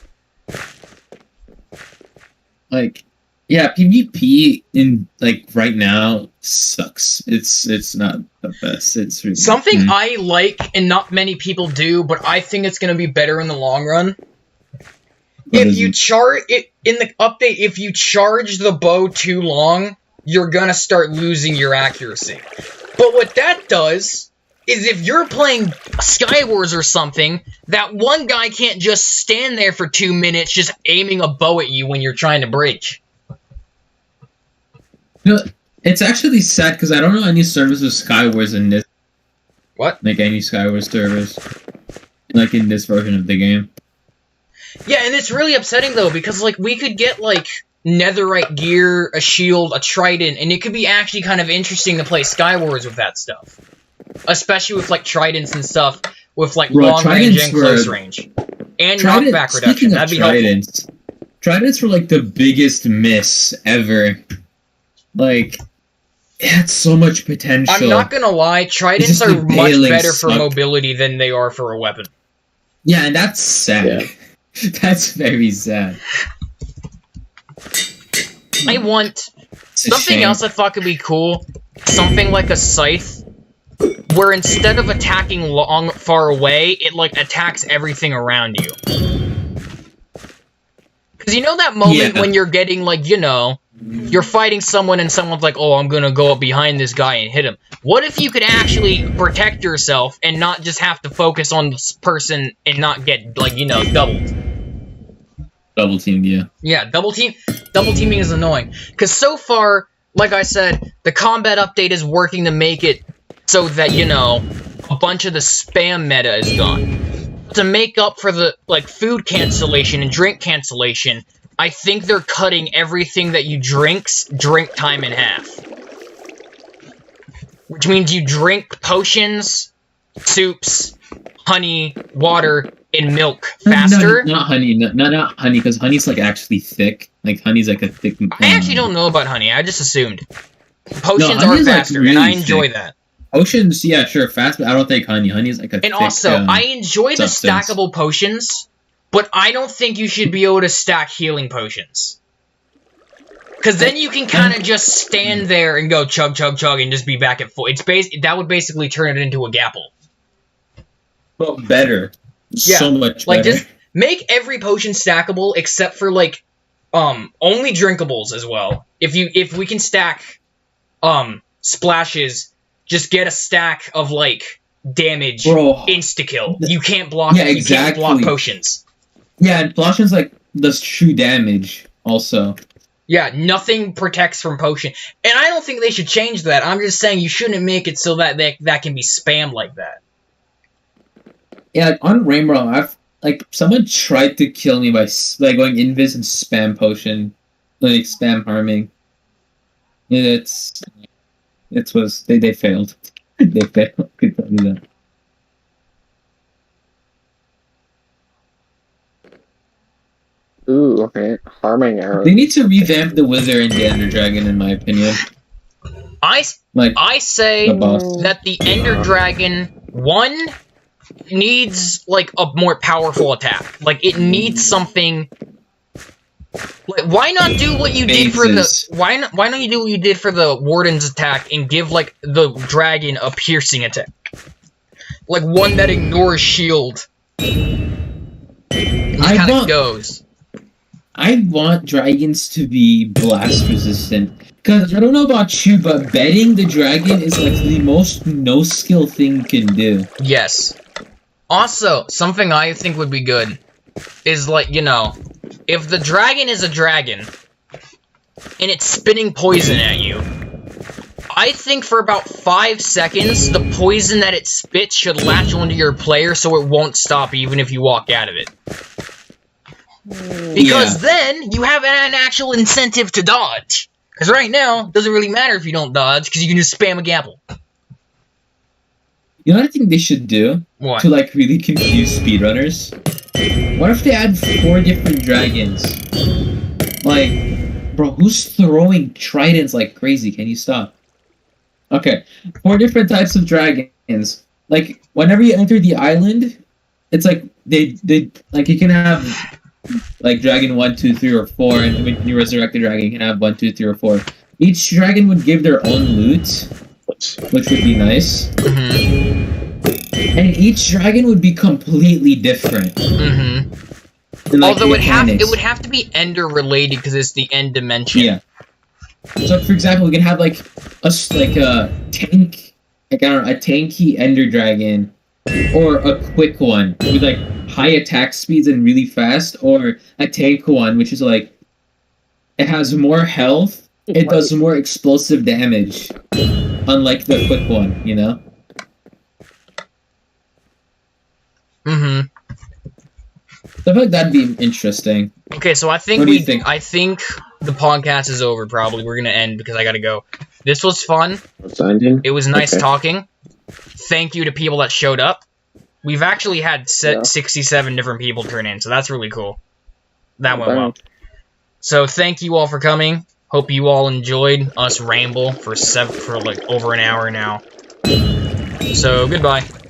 Speaker 2: Like, yeah, PvP in like right now sucks. It's not the best. It's really,
Speaker 1: something I like and not many people do, but I think it's gonna be better in the long run. If you charge it in the update, if you charge the bow too long, you're gonna start losing your accuracy. But what that does is if you're playing Skywars or something, that one guy can't just stand there for 2 minutes just aiming a bow at you when you're trying to break.
Speaker 2: You know, it's actually sad because I don't know any servers with Skywars in this.
Speaker 1: What?
Speaker 2: Like any Skywars servers, like in this version of the game.
Speaker 1: Yeah, and it's really upsetting though because like we could get like netherite gear, a shield, a trident, and it could be actually kind of interesting to play Skywars with that stuff. Especially with like tridents and stuff with like long range and close range. And knockback reduction. That'd be helpful.
Speaker 2: Tridents were like the biggest miss ever. Like, it had so much potential.
Speaker 1: I'm not gonna lie, tridents are much better for mobility than they are for a weapon.
Speaker 2: Yeah, and that's sad. Yeah. That's very sad.
Speaker 1: I want something else I thought could be cool. Something like a scythe, where instead of attacking far away, it like attacks everything around you. Because you know that moment when you're getting like, you know, you're fighting someone and someone's like, oh, I'm gonna go up behind this guy and hit him. What if you could actually protect yourself and not just have to focus on this person and not get, like, you know, doubled?
Speaker 2: Double teamed, yeah. Yeah,
Speaker 1: double teaming is annoying. Because so far, like I said, the combat update is working to make it so that, you know, a bunch of the spam meta is gone. To make up for the, like, food cancellation and drink cancellation, I think they're cutting everything that you drink time in half. Which means you drink potions, soups, honey, water, and milk faster.
Speaker 2: No, not honey. Not honey, because honey's like actually thick. Like honey's like a thick.
Speaker 1: I actually don't know about honey. I just assumed potions are faster, like really and I enjoy that.
Speaker 2: Potions, yeah, sure, fast, but I don't think honey. Honey's like a.
Speaker 1: And
Speaker 2: thick,
Speaker 1: also, I enjoy the stackable potions, but I don't think you should be able to stack healing potions. Because then you can kind of just stand there and go chug, chug, chug, and just be back at full. That would basically turn it into a Gapple.
Speaker 2: Well, better. Yeah, so much better.
Speaker 1: Like, just make every potion stackable except for, like, only drinkables as well. If we can stack, splashes, just get a stack of, like, damage, insta-kill. You can't block, you can't block potions.
Speaker 2: Yeah, and potions, like, does true damage, also.
Speaker 1: Yeah, nothing protects from potion. And I don't think they should change that. I'm just saying you shouldn't make it so that that can be spammed like that.
Speaker 2: Yeah, like on Rainbow, someone tried to kill me by going invis and spam potion, like spam harming. Yeah, they failed. They failed. Could tell you that.
Speaker 4: Ooh, okay. Harming arrows.
Speaker 2: They need to revamp the Wither and the Ender Dragon, in my opinion.
Speaker 1: I say that the Ender Dragon, one, needs, like, a more powerful attack. Like, it needs something... Like, why not do what you did for the... Why not you do what you did for the Warden's attack and give, like, the dragon a piercing attack? Like, one that ignores shield. It kind of goes.
Speaker 2: I want dragons to be blast resistant. Because I don't know about you, but betting the dragon is, like, the most no-skill thing you can do.
Speaker 1: Yes. Also, something I think would be good is, like, you know, if the dragon is a dragon and it's spitting poison at you, I think for about 5 seconds, the poison that it spits should latch onto your player so it won't stop even if you walk out of it. Because then you have an actual incentive to dodge. Because right now, it doesn't really matter if you don't dodge, because you can just spam a Gapple.
Speaker 2: You know what I think they should do
Speaker 1: What?
Speaker 2: to like really confuse speedrunners? What if they add 4 different dragons? Like, bro, who's throwing tridents like crazy? Can you stop? Okay, 4 different types of dragons. Like, whenever you enter the island, it's like they like you can have like dragon 1, 2, 3, or 4, and when you resurrect the dragon, you can have 1, 2, 3, or 4. Each dragon would give their own loot, which would be nice.
Speaker 1: Mm-hmm.
Speaker 2: And each dragon would be completely different.
Speaker 1: Mm-hmm.
Speaker 2: In, like,
Speaker 1: Although
Speaker 2: mechanics.
Speaker 1: it would have to be Ender related because it's the end dimension.
Speaker 2: Yeah. So, for example, we can have like a tank, like I don't know, a tanky Ender Dragon, or a quick one with like high attack speeds and really fast, or a tank one which is like it has more health, it does more explosive damage, unlike the quick one, you know.
Speaker 1: Mm-hmm.
Speaker 2: So I feel like that'd be interesting.
Speaker 1: Okay, so I think
Speaker 2: What do you think?
Speaker 1: I think the podcast is over. Probably we're gonna end because I gotta go. This was fun. It was nice
Speaker 5: Okay.
Speaker 1: talking. Thank you to people that showed up. We've actually had 67 different people turn in, so that's really cool. That went well. So thank you all for coming. Hope you all enjoyed us ramble for like over an hour now. So goodbye.